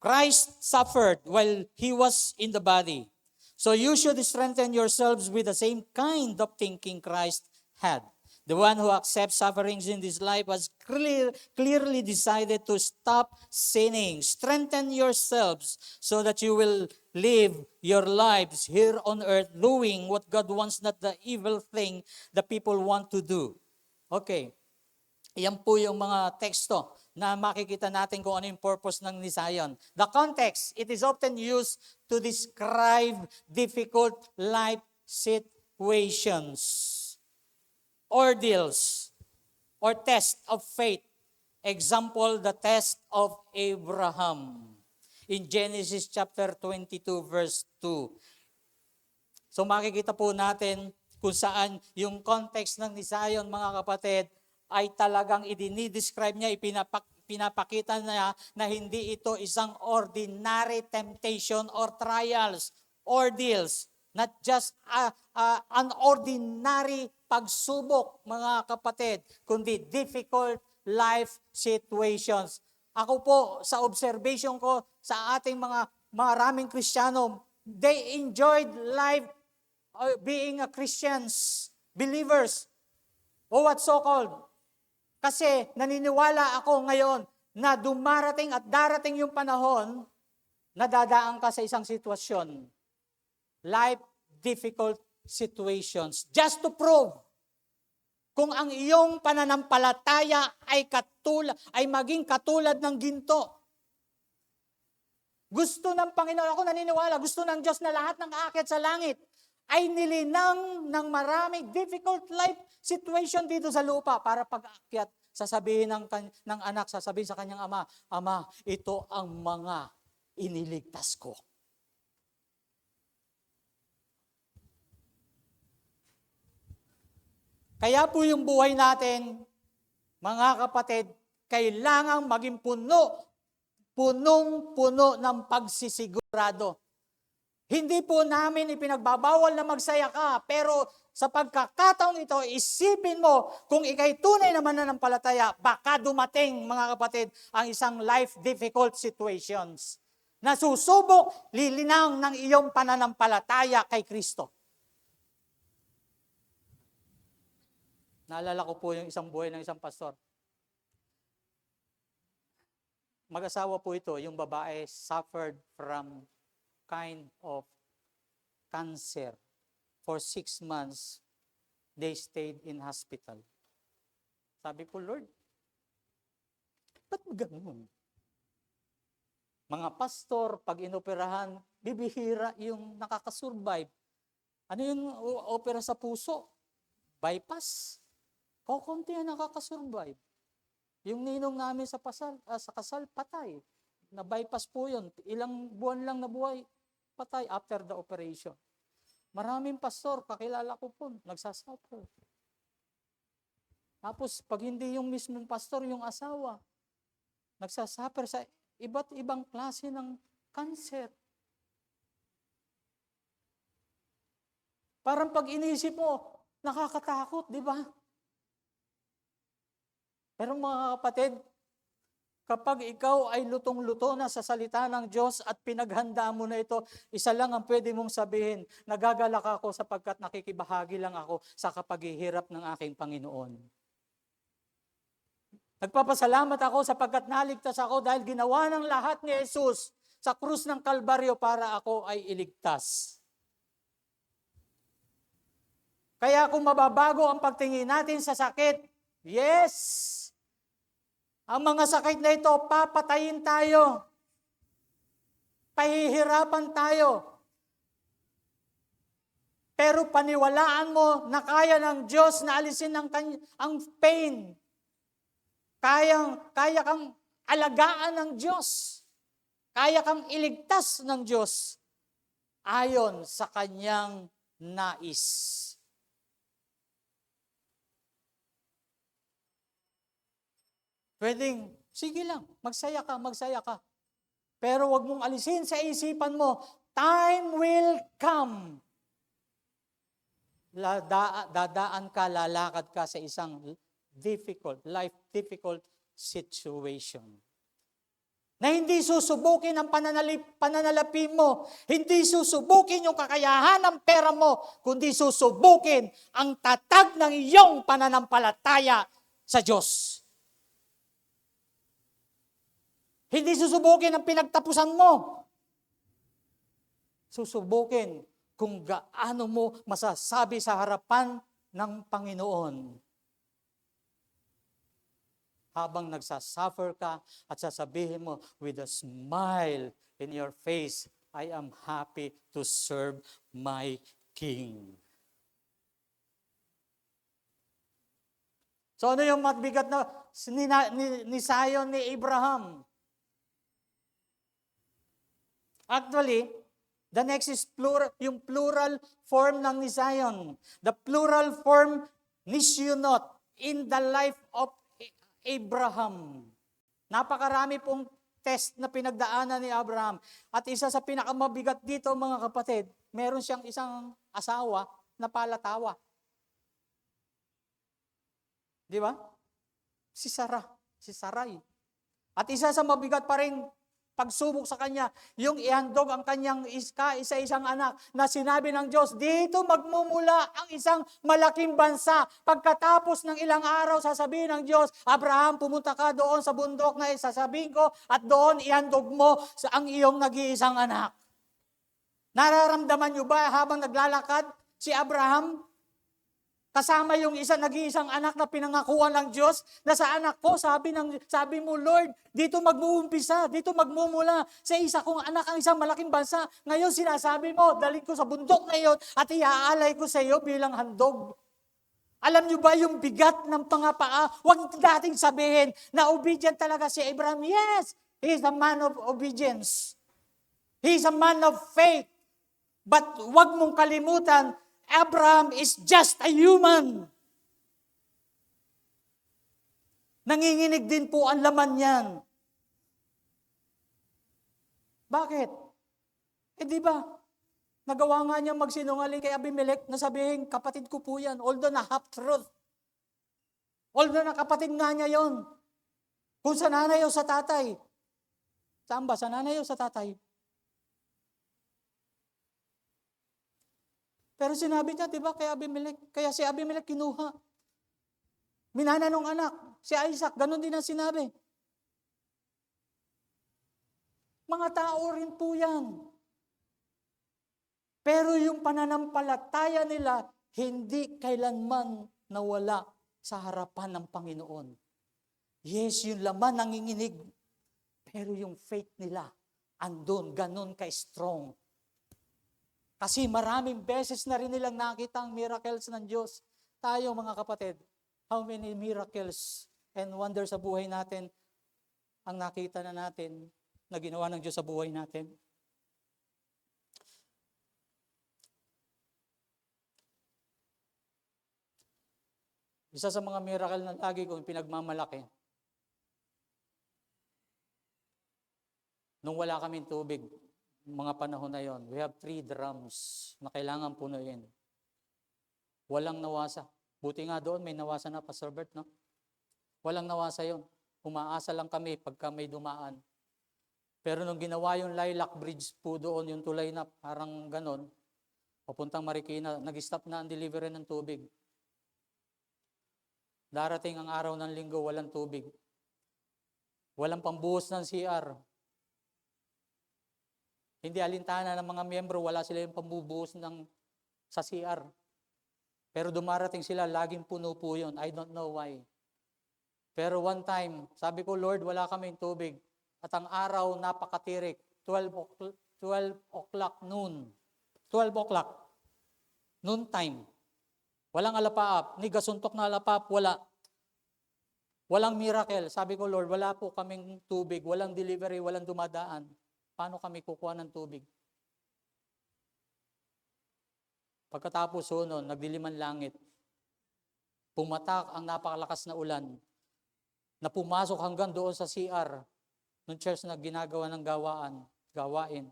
Christ suffered while He was in the body. So you should strengthen yourselves with the same kind of thinking Christ had. The one who accepts sufferings in this life has clearly decided to stop sinning. Strengthen yourselves so that you will live your lives here on earth doing what God wants, not the evil thing the people want to do. Okay, yan po yung mga teksto na makikita natin kung ano yung purpose ng Nisayon. The context, it is often used to describe difficult life situations, ordeals, or test of faith. Example, the test of Abraham in Genesis chapter 22 verse 2. So makikita po natin kung saan yung context ng Nisayon, mga kapatid, ay talagang idinidescribe niya, pinapakita niya na hindi ito isang ordinary temptation or trials, ordeals, not just an ordinary pagsubok, mga kapatid, kundi difficult life situations. Ako po, sa observation ko sa ating mga maraming Kristiyano, they enjoyed life being a Christians, believers, o what so-called. Kasi naniniwala ako ngayon na dumarating at darating yung panahon na dadaan ka sa isang sitwasyon. Life difficult situations. Just to prove kung ang iyong pananampalataya ay maging katulad ng ginto. Gusto ng Panginoon, ako naniniwala, gusto ng Diyos na lahat ng aakyat sa langit ay nilinang ng maraming difficult life situation dito sa lupa para pag-aakyat, sasabihin ng anak, sasabihin sa kanyang ama, Ama, ito ang mga iniligtas ko. Kaya po yung buhay natin, mga kapatid, kailangang maging punong-puno ng pagsisigurado. Hindi po namin ipinagbabawal na magsaya ka, pero sa pagkakataong ito, isipin mo kung ikay tunay na mananampalataya, baka dumating, mga kapatid, ang isang life difficult situations na susubok, lilinang ng iyong pananampalataya kay Kristo. Naalala ko po yung isang buhay ng isang pastor. mag-asawa po ito, yung babae suffered from kind of cancer. For 6 months, they stayed in hospital. Sabi ko, Lord, ba't ganun? Mga pastor, pag inoperahan, bibihira yung nakakasurvive. Ano yung opera sa puso? Bypass. Kukunti ang nakakasurvive. Yung ninong namin sa kasal, patay. Na-bypass po yun. Ilang buwan lang na buhay, patay after the operation. Maraming pastor, kakilala ko po, nagsasuffer. Tapos, pag hindi yung mismong pastor, yung asawa, nagsasuffer sa iba't ibang klase ng cancer. Parang pag inisip mo, nakakatakot, di ba? Pero mga kapatid, kapag ikaw ay lutong-luto na sa salita ng Diyos at pinaghanda mo na ito, isa lang ang pwede mong sabihin, nagagalak ako sapagkat nakikibahagi lang ako sa kapaghihirap ng aking Panginoon. Nagpapasalamat ako sapagkat naligtas ako dahil ginawa ng lahat ni Jesus sa krus ng Kalbaryo para ako ay iligtas. Kaya kung mababago ang pagtingin natin sa sakit, yes, ang mga sakit na ito, papatayin tayo. Pahihirapan tayo. Pero paniwalaan mo na kaya ng Diyos na alisin ang pain. Kaya kang alagaan ng Diyos. Kaya kang iligtas ng Diyos ayon sa kanyang nais. Pwedeng, sige lang, magsaya ka. Pero wag mong alisin sa isipan mo, time will come. Dadaan ka, lalakad ka sa isang life difficult situation. Na hindi susubukin ang pananalapi mo, hindi susubukin yung kakayahan ng pera mo, kundi susubukin ang tatag ng iyong pananampalataya sa Diyos. Hindi susubukin ang pinagtapusan mo. Susubukin kung gaano mo masasabi sa harapan ng Panginoon. Habang nagsasuffer ka at sasabihin mo with a smile in your face, I am happy to serve my King. So ano yung matbigat na nisayon ni Abraham? Actually, the next is yung plural form ng nisayon. The plural form, nisyonot, in the life of Abraham. Napakarami pong test na pinagdaanan ni Abraham. At isa sa pinakamabigat dito, mga kapatid, meron siyang isang asawa na palatawa. Di ba? Si Sarai. At isa sa mabigat pa rin pagsubok sa kanya, yung ihandog ang kanyang isa-isang anak na sinabi ng Diyos, dito magmumula ang isang malaking bansa. Pagkatapos ng ilang araw, sasabihin ng Diyos, Abraham, pumunta ka doon sa bundok na sasabihin ko at doon ihandog mo ang iyong nag-iisang anak. Nararamdaman niyo ba habang naglalakad si Abraham? Kasama yung nag-iisang anak na pinangakuan ng Diyos, na sa anak ko, sabi mo, Lord, dito mag-uumpisa, dito magmumula sa isa kong anak ang isang malaking bansa. Ngayon sinasabi mo, dalhin ko sa bundok na iyon at iaalay ko sa iyo bilang handog. Alam niyo ba yung bigat ng pangapaa? Huwag nating sabihin na obedient talaga si Abraham. Yes, he is a man of obedience. He is a man of faith. But huwag mong kalimutan, Abraham is just a human. Nanginginig din po ang laman niyan. Bakit? Di ba? Nagawa nga niya magsinungaling kay Abimelech na sabihin, kapatid ko po yan, although na half-truth. Although na kapatid nga niya yon. Kung sa nanay o sa tatay. Saan ba? Sa nanay o sa tatay? Pero sinabi niya, di ba, kay Abimelech, kaya si Abimelech kinuha. Minana nung anak, si Isaac, ganun din ang sinabi. Mga tao rin po yan. Pero yung pananampalataya nila, hindi kailanman nawala sa harapan ng Panginoon. Yes, yung laman nanginginig. Pero yung faith nila, andun, ganun ka-strong. Kasi maraming beses na rin nilang nakita ang miracles ng Diyos. Tayo mga kapatid, how many miracles and wonders sa buhay natin ang nakita na natin na ginawa ng Diyos sa buhay natin? Isa sa mga miracle na lagi kong pinagmamalaki, nung wala kaming tubig, mga panahon na yon, we have 3 drums na kailangan punuin. Walang nawasa. Buti nga doon, may nawasa na, Pastor Bert, no? Walang nawasa yon. Umaasa lang kami pagka may dumaan. Pero nung ginawa yung Lilac Bridge po doon, yung tulay na parang ganon, papuntang Marikina, nag-stop na ang delivery ng tubig. Darating ang araw ng linggo, walang tubig. Walang pambuhos ng CR. Hindi alintana ng mga miyembro, wala sila yung pambubuhos sa CR. Pero dumarating sila, laging puno po yun. I don't know why. Pero one time, sabi ko, Lord, wala kaming tubig. At ang araw, napakatirik. 12 o'clock noon. 12 o'clock. Noon time. Walang alapaap. Ni gasuntok na alapaap, wala. Walang miracle. Sabi ko, Lord, wala po kaming tubig. Walang delivery, walang dumadaan. Paano kami kukuha ng tubig? Pagkatapos noon, nagdiliman langit. Pumatak ang napakalakas na ulan na pumasok hanggang doon sa CR ng church na ginagawa ng gawain.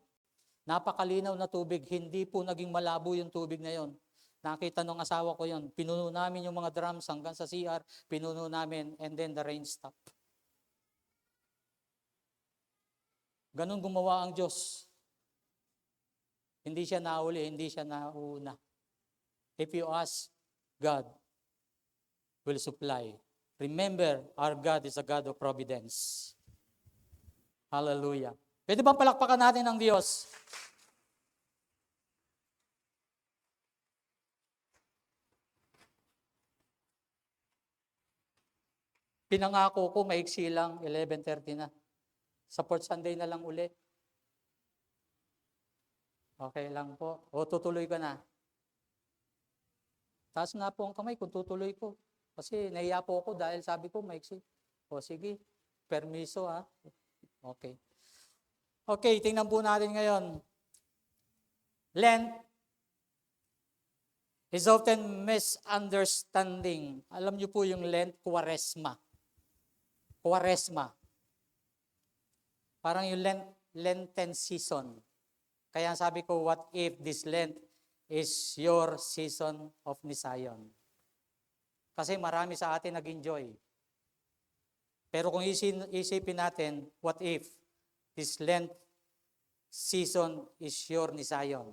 Napakalinaw na tubig, hindi po naging malabo yung tubig na yon. Nakita ng asawa ko yon. Pinuno namin yung mga drums hanggang sa CR, pinuno namin, and then the rain stopped. Ganon gumawa ang Diyos. Hindi siya nauli, hindi siya nauna. If you ask, God will supply. Remember, our God is a God of providence. Hallelujah. Pwede bang palakpakan natin ang Diyos? Pinangako ko, maiksi lang, 11:30 na. Sa Fourth Sunday na lang uli. Okay lang po. O tutuloy ko na. Taas nga po ang kamay kung tutuloy ko. Kasi nahiya po ako dahil sabi ko maiksi. O sige, permiso ha. Okay. Okay, tingnan po natin ngayon. Lent is often misunderstanding. Alam niyo po yung Lent, Quaresma. Quaresma. Parang yung Lenten season. Kaya sabi ko, what if this Lent is your season of Nisayon? Kasi marami sa atin nag-enjoy. Pero kung isipin natin, what if this Lent season is your Nisayon?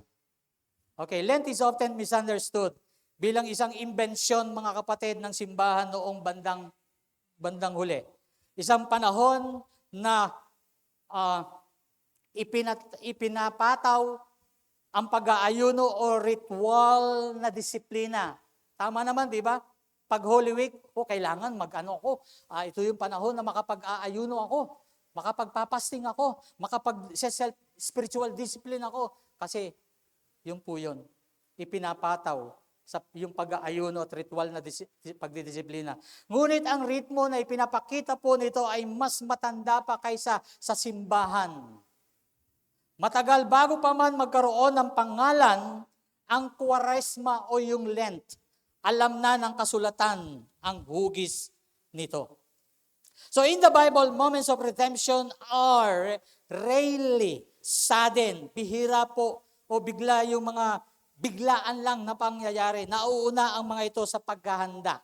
Okay, Lent is often misunderstood bilang isang imbensyon, mga kapatid, ng simbahan noong bandang huli. Isang panahon na ipinapataw ang pag-aayuno o ritual na disiplina. Tama naman, di ba? Pag Holy Week, kailangan mag-ano ako. Ito yung panahon na makapag-aayuno ako, makapagpapasting ako, makapag-spiritual discipline ako. Kasi yung po yun, ipinapataw sa yung pag-aayuno at ritual na pagdidisiplina. Ngunit ang ritmo na ipinapakita po nito ay mas matanda pa kaysa sa simbahan. Matagal bago pa man magkaroon ng pangalan ang Quaresma o yung Lent, alam na ng kasulatan ang hugis nito. So in the Bible, moments of redemption are rarely sudden. Bihira po o biglaan lang na pangyayari. Nauuna ang mga ito sa paghahanda.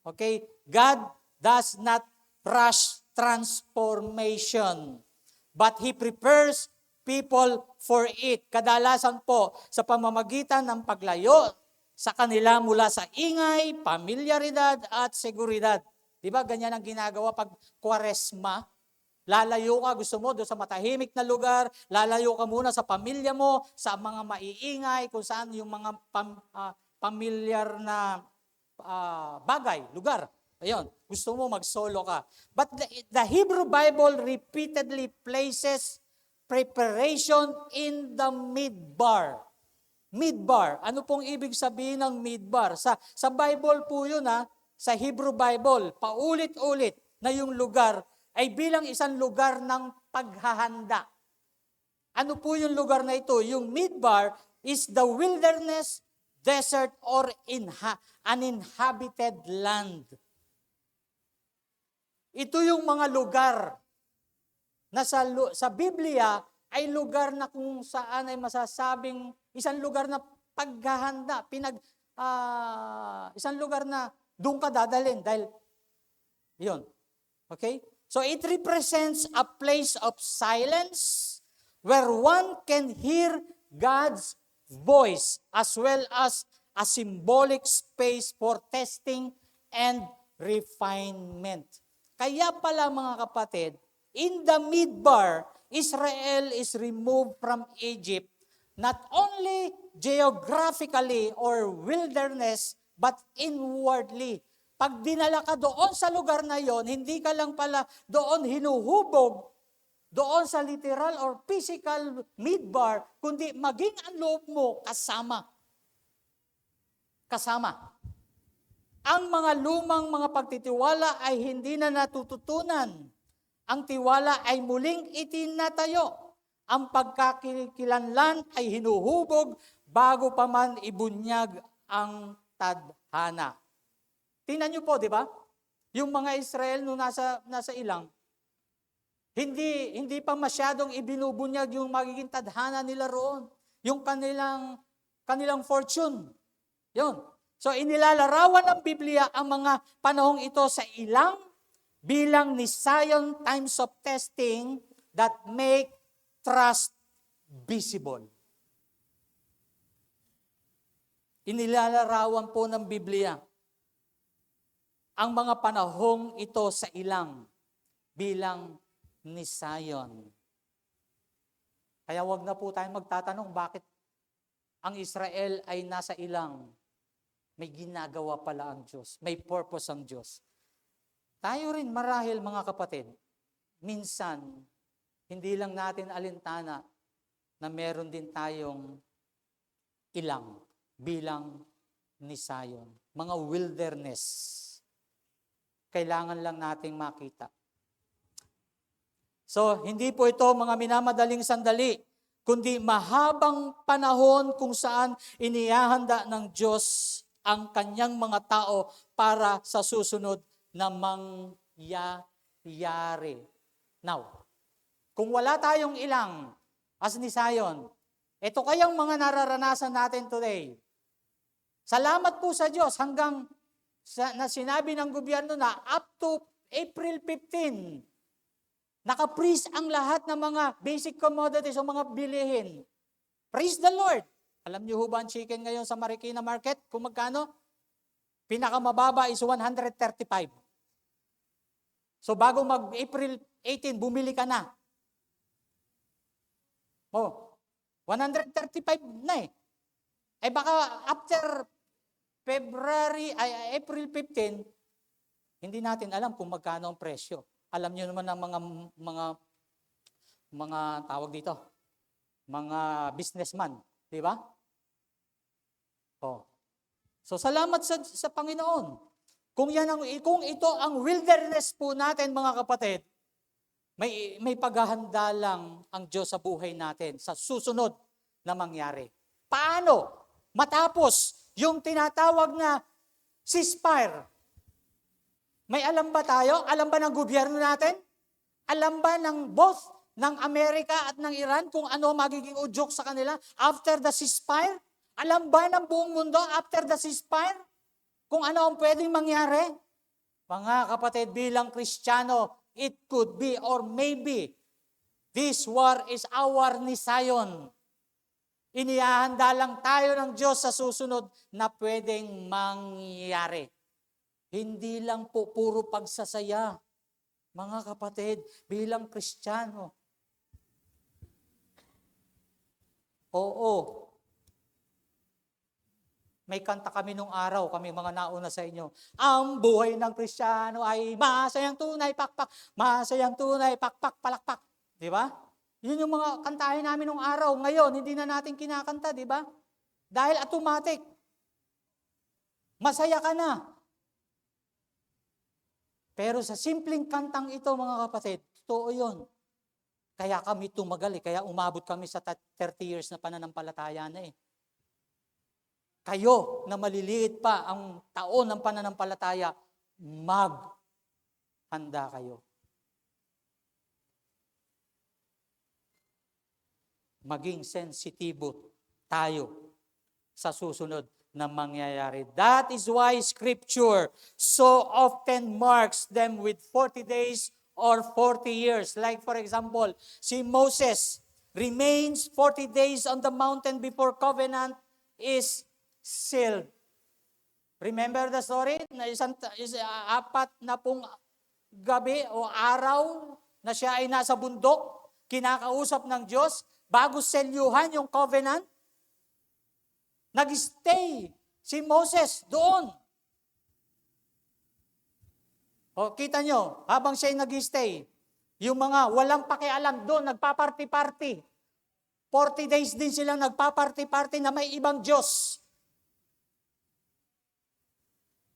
Okay? God does not rush transformation, but He prepares people for it. Kadalasan po sa pamamagitan ng paglayo sa kanila mula sa ingay, pamilyaridad at seguridad. Di ba ganyan ang ginagawa pag Quaresma? Lalayo ka, gusto mo, doon sa matahimik na lugar, lalayo ka muna sa pamilya mo, sa mga maiingay, kung saan yung mga pamilyar na bagay, lugar. Ayun, gusto mo mag-solo ka. But the Hebrew Bible repeatedly places preparation in the midbar. Midbar. Ano pong ibig sabihin ng midbar? Sa Bible po yun sa Hebrew Bible, paulit-ulit na yung lugar ay bilang isang lugar ng paghahanda. Ano po yung lugar na ito? Yung midbar is the wilderness, desert, or uninhabited land. Ito yung mga lugar na sa Biblia ay lugar na kung saan ay masasabing isang lugar na paghahanda, isang lugar na doon ka dadalhin dahil yun. Okay? So it represents a place of silence where one can hear God's voice as well as a symbolic space for testing and refinement. Kaya pala mga kapatid, in the midbar, Israel is removed from Egypt not only geographically or wilderness, but inwardly. Pag dinala ka doon sa lugar na yon, hindi ka lang pala doon hinuhubog, doon sa literal or physical midbar, kundi maging ang loob mo kasama. Kasama. Ang mga lumang mga pagtitiwala ay hindi na natututunan. Ang tiwala ay muling itinatayo. Ang pagkakilanlan ay hinuhubog bago pa man ibunyag ang tadhana. Tingnan niyo po, di ba? Yung mga Israel nung nasa ilang, hindi pa masyadong ibinubunyag yung magiging tadhana nila roon. Yung kanilang fortune. Yun. So inilalarawan ng Biblia ang mga panahong ito sa ilang bilang Nisayon times of testing that make trust visible. Inilalarawan po ng Biblia ang mga panahong ito sa ilang bilang Nisayon. Kaya wag na po tayong magtatanong bakit ang Israel ay nasa ilang. May ginagawa pala ang Diyos. May purpose ang Diyos. Tayo rin marahil mga kapatid, minsan, hindi lang natin alintana na meron din tayong ilang bilang Nisayon. Mga wilderness. Kailangan lang nating makita. So, hindi po ito mga minamadaling sandali, kundi mahabang panahon kung saan inihahanda ng Diyos ang kanyang mga tao para sa susunod na mangyayari. Now, kung wala tayong ilang as Nisayon, ito kayang mga nararanasan natin today. Salamat po sa Diyos hanggang na sinabi ng gobyerno na up to April 15, naka-freeze ang lahat ng mga basic commodities o mga bilihin. Praise the Lord! Alam niyo ho ba ang chicken ngayon sa Marikina Market? Kung magkano? Pinakamababa is 135. So bago mag-April 18, bumili ka na. Oh, 135 na eh. Eh baka after April 15, hindi natin alam kung magkano ang presyo. Alam niyo naman ang mga tawag dito, mga businessman, di ba? Oh. So salamat sa Panginoon. Kung ito ang wilderness po natin mga kapatid, may paghahanda lang ang Diyos sa buhay natin sa susunod na mangyari. Paano? Matapos yung tinatawag na ceasefire. May alam ba tayo? Alam ba ng gobyerno natin? Alam ba ng both ng Amerika at ng Iran kung ano magiging udyok sa kanila after the ceasefire? Alam ba ng buong mundo after the ceasefire kung ano ang pwedeng mangyari? Mga kapatid, bilang Kristiyano, it could be or maybe this war is our Nisayon. Inihahanda lang tayo ng Diyos sa susunod na pwedeng mangyari. Hindi lang po puro pagsasaya. Mga kapatid, bilang Kristiyano, oo, may kanta kami nung araw, kami mga nauna sa inyo. Ang buhay ng Kristiyano ay masayang tunay, pakpak, masayang tunay, pakpak, palakpak. Di ba? Yun yung mga kantahin namin nung araw. Ngayon, hindi na natin kinakanta, di ba? Dahil automatic. Masaya ka na. Pero sa simpleng kantang ito, mga kapatid, totoo yun. Kaya kami tumagal kaya umabot kami sa 30 years na pananampalataya na Kayo na maliliit pa ang taon ng pananampalataya, handa kayo. Maging sensitibo tayo sa susunod na mangyayari. That is why Scripture so often marks them with 40 days or 40 years. Like for example, si Moses remains 40 days on the mountain before covenant is sealed. Remember the story? Na apat na pong gabi o araw na siya ay nasa bundok, kinakausap ng Diyos, bago selyuhan yung covenant, nag-stay si Moses doon. O, kita nyo, habang siya'y nag-stay, yung mga walang pakialam doon, nagpaparty-party. 40 days din silang nagpaparty-party na may ibang Diyos.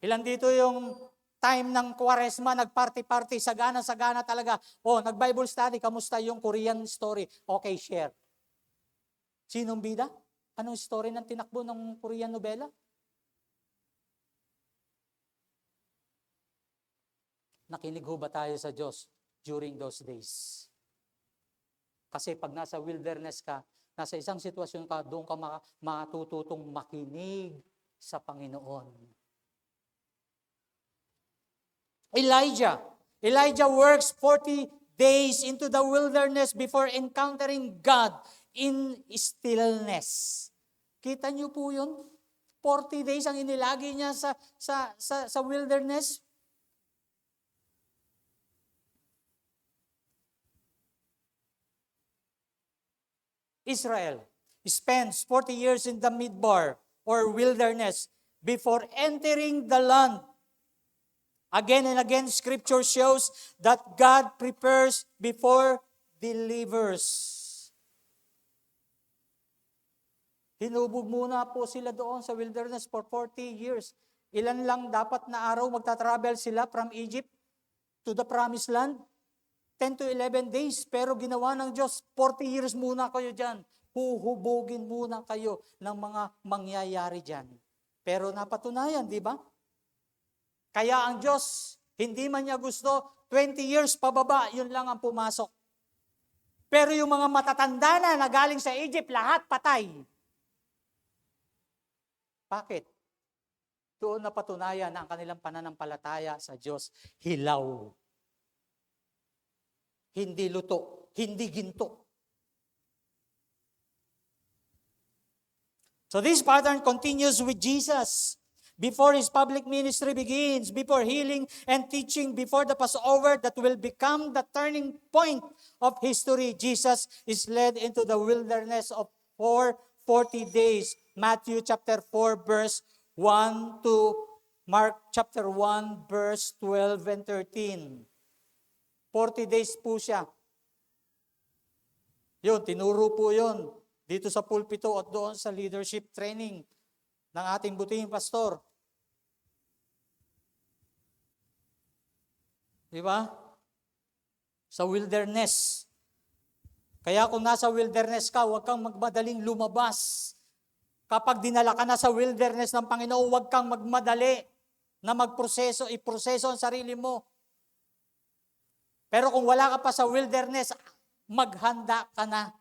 Ilan dito yung time ng Kwaresma, nagparty-party, sagana-sagana talaga. O, nag-Bible study, kamusta yung Korean story? Okay, share. Sinong bida? Anong story ng tinakbo ng Korean novela? Nakinig ho ba tayo sa Diyos during those days? Kasi pag nasa wilderness ka, nasa isang sitwasyon ka, doon ka matututong makinig sa Panginoon. Elijah works 40 days into the wilderness before encountering God in stillness. Kita niyo po yun? 40 days ang inilagi niya sa wilderness. Israel spends 40 years in the midbar or wilderness before entering the land. Again and again, Scripture shows that God prepares before delivers. Hinubog muna po sila doon sa wilderness for 40 years. Ilan lang dapat na araw magta-travel sila from Egypt to the promised land? 10 to 11 days. Pero ginawa ng Diyos, 40 years muna kayo dyan. Huhubogin muna kayo ng mga mangyayari dyan. Pero napatunayan, di ba? Kaya ang Diyos, hindi man niya gusto, 20 years pababa, yun lang ang pumasok. Pero yung mga matatanda na galing sa Egypt, lahat patay. Bakit? Doon napatunayan na ang kanilang pananampalataya sa Diyos, hilaw. Hindi luto, hindi ginto. So this pattern continues with Jesus. Before His public ministry begins, before healing and teaching, before the Passover that will become the turning point of history, Jesus is led into the wilderness for 40 days. Matthew chapter 4 verse 1 to Mark chapter 1 verse 12 and 13. 40 days po siya. Yun, tinuro po yun dito sa pulpito at doon sa leadership training ng ating butihing pastor. Di ba? Sa wilderness. Kaya kung nasa wilderness ka, huwag kang magmadaling lumabas. Kapag dinala ka na sa wilderness ng Panginoon, huwag kang magmadali na iproseso ang sarili mo. Pero kung wala ka pa sa wilderness, maghanda ka na.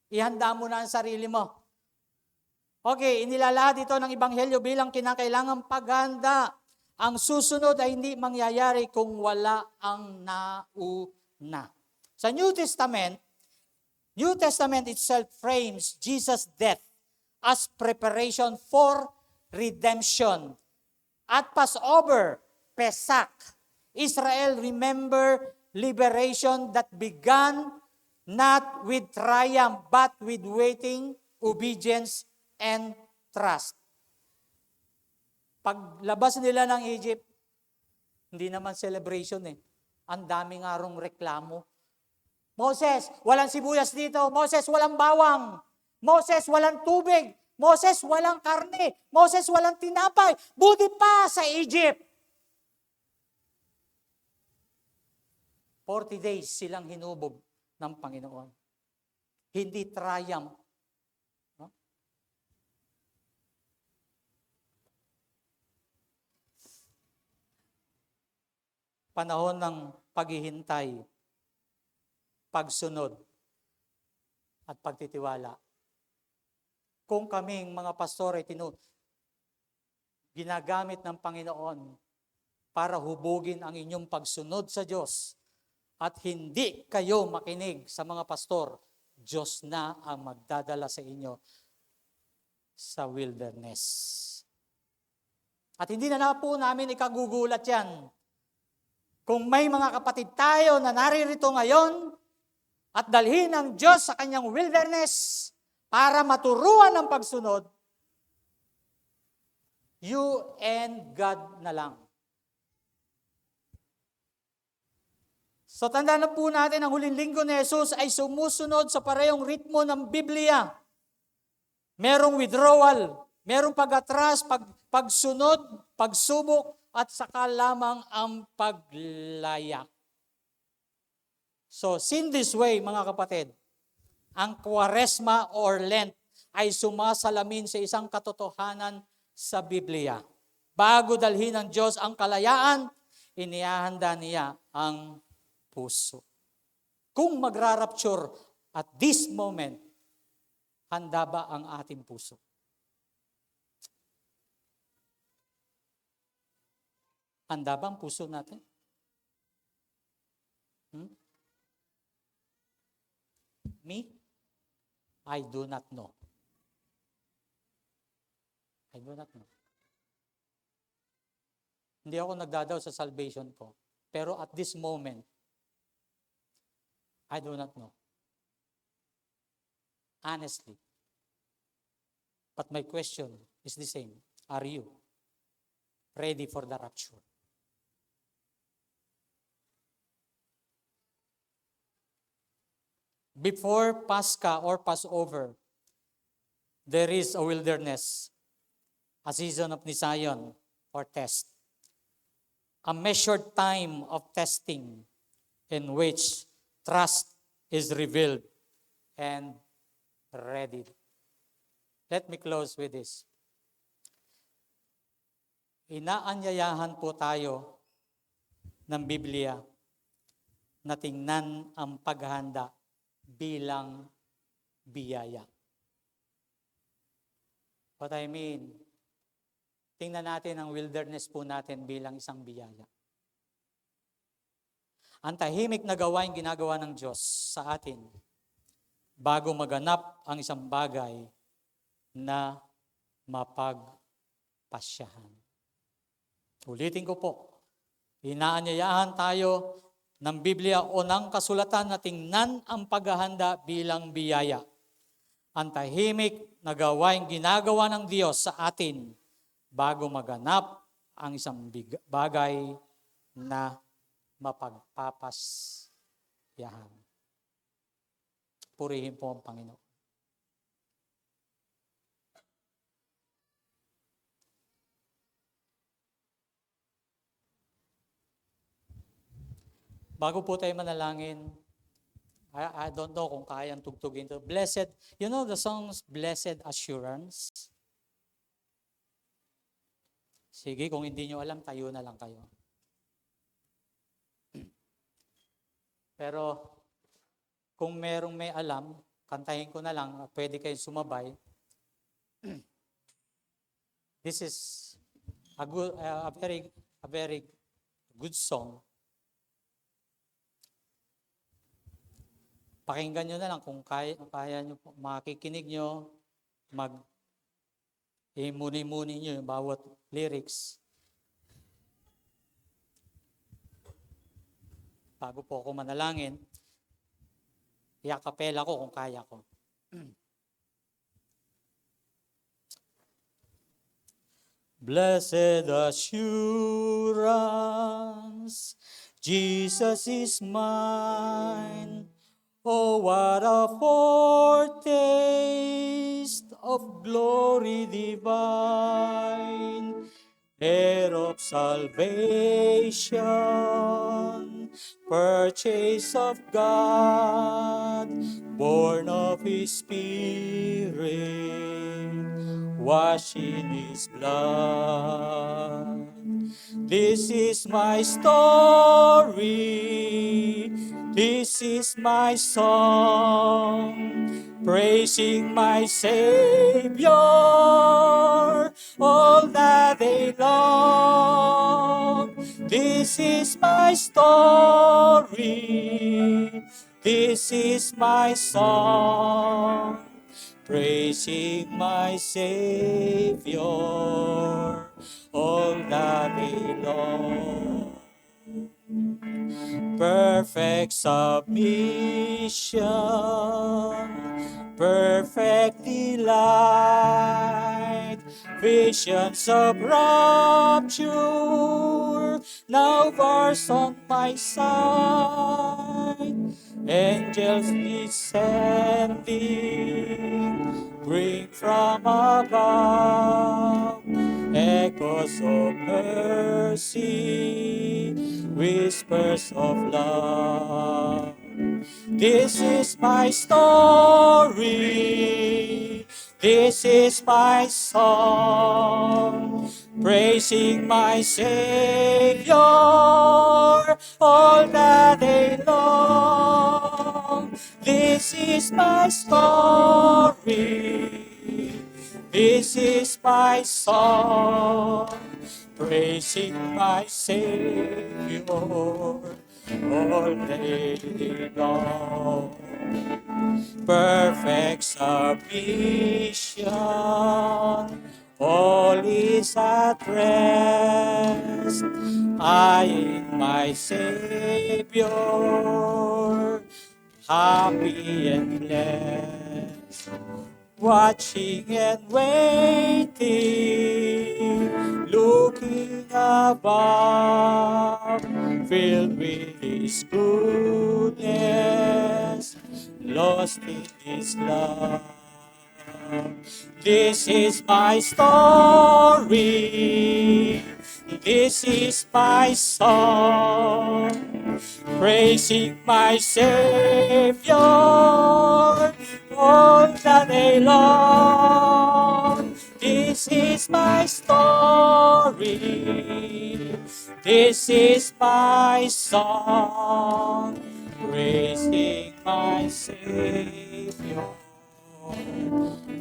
Ihanda mo na ang sarili mo. Okay, inilalahad ito ng Ebanghelyo bilang kinakailangang paghanda. Ang susunod ay hindi mangyayari kung wala ang nauna. Sa New Testament itself frames Jesus' death as preparation for redemption. At Passover, Pesach, Israel, remember liberation that began not with triumph, but with waiting, obedience, and trust. Paglabas nila ng Egypt, hindi naman celebration eh. Ang daming arong reklamo. Moses, walang sibuyas dito. Moses, walang bawang. Moses, walang tubig. Moses, walang karne. Moses, walang tinapay. Buti pa sa Egypt. 40 days silang hinubog ng Panginoon. Hindi triumph. No? Panahon ng paghihintay, pagsunod, at pagtitiwala. Kung kaming mga pastor ay ginagamit ng Panginoon para hubugin ang inyong pagsunod sa Diyos at hindi kayo makinig sa mga pastor, Diyos na ang magdadala sa inyo sa wilderness. At hindi na po namin ikagugulat yan. Kung may mga kapatid tayo na naririto ngayon at dalhin ng Diyos sa kanyang wilderness para maturuan ng pagsunod, you and God na lang. So tandaan na po natin, ang huling linggo ni Jesus ay sumusunod sa parehong ritmo ng Biblia. Merong withdrawal, merong pag-atras, pagsunod, pagsubok, at saka lamang ang paglaya. So, in this way, mga kapatid, ang Kwaresma or Lent ay sumasalamin sa isang katotohanan sa Biblia. Bago dalhin ng Diyos ang kalayaan, inihahanda niya ang puso. Kung magrarapture at this moment, handa ba ang ating puso? Handa ba ang puso natin? Me? I do not know. I do not know. Hindi ako nagdadaw sa salvation ko. Pero at this moment, I do not know. Honestly. But my question is the same. Are you ready for the rapture? Before Pascha or Passover, there is a wilderness, a season of Nisayon or test. A measured time of testing in which trust is revealed and ready. Let me close with this. Inaanyayahan po tayo ng Biblia na tingnan ang paghahanda bilang biyaya. What I mean, tingnan natin ang wilderness po natin bilang isang biyaya. Ang tahimik na gawain ginagawa ng Diyos sa atin bago maganap ang isang bagay na mapagpasyahan. Ulitin ko po, inaanyayahan tayo ng Biblia o ng kasulatan na tingnan ang paghahanda bilang biyaya. Ang tahimik na gawain ginagawa ng Diyos sa atin bago maganap ang isang bagay na mapagpapasyahan. Purihin po ang Panginoon. Bago po tayo manalangin, I don't know kung kayang tugtugin ito. Blessed, you know the songs Blessed Assurance? Sige, kung hindi nyo alam, tayo na lang kayo. Pero kung merong may alam, kantahin ko na lang, pwede kayong sumabay. This is a very good song. Pakinggan nyo na lang kung kaya nyo, makikinig nyo, muni-muni nyo yung bawat lyrics. bago po ako manalangin, i-acapella ko kung kaya ko. Blessed assurance, Jesus is mine. Oh, what a foretaste of glory divine, heir of salvation, purchase of God, born of His Spirit, washed in His blood. This is my story, this is my song, praising my Savior all the day long. This is my story, this is my song, praising my Savior all the day long. Perfect submission, perfect delight, visions of rapture now burst on my sight. Angels descending, bring from above echoes of mercy, whispers of love. This is my story, this is my song, praising my Savior all the day long. This is my story, this is my song, praising my Savior all day long. Perfect submission, all is at rest. I in my Savior, happy and blessed, watching and waiting, looking above, filled with His goodness, lost in His love. This is my story, this is my song, praising my Savior all the day long. This is my story, this is my song, praising my Savior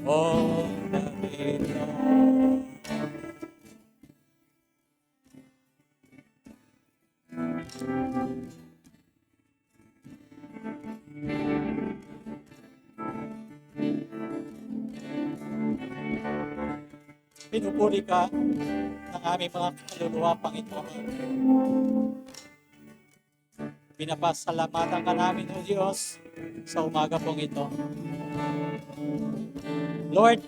all the day long. Pinupuri ka ng aming mga kaluluwa, Panginoon. Pinapasalamatan ka namin, O Diyos, sa umaga pong ito. Lord,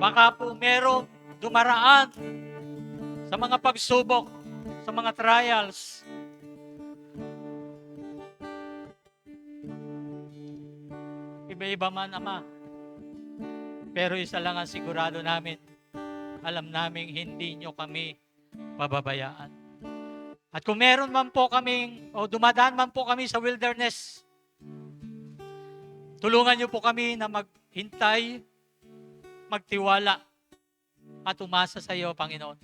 baka po merong dumaraan sa mga pagsubok, sa mga trials. Iba-iba man, Ama. Pero isa lang ang sigurado namin. Alam naming hindi nyo kami pababayaan. At kung meron man po kaming, o dumadaan man po kami sa wilderness, tulungan nyo po kami na maghintay, magtiwala, at umasa sa iyo, Panginoon.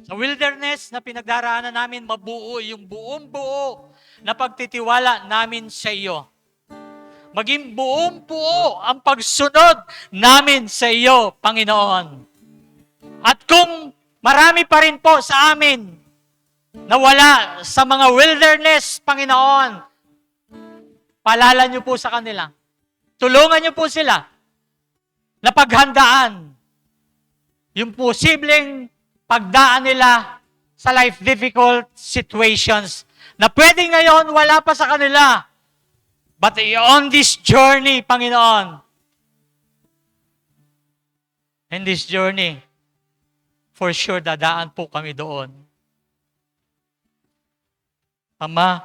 Sa wilderness na pinagdaraanan namin, mabuo yung buong buo na pagtitiwala namin sa iyo. maging buong-buo ang pagsunod namin sa iyo, Panginoon. At kung marami pa rin po sa amin na wala sa mga wilderness, Panginoon, paalala niyo po sa kanila. Tulungan niyo po sila na paghandaan yung posibleng pagdaan nila sa life difficult situations na pwedeng ngayon wala pa sa kanila. But on this journey, Panginoon, in this journey, for sure, dadaan po kami doon. Ama,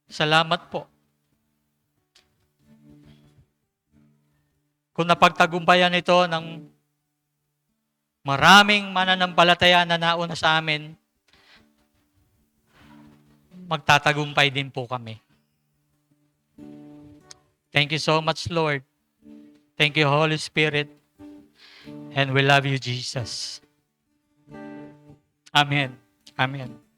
salamat po. Kung napagtagumpayan ito ng maraming mananampalataya na nauna sa amin, magtatagumpay din po kami. Thank you so much, Lord. Thank you, Holy Spirit. And we love you, Jesus. Amen. Amen.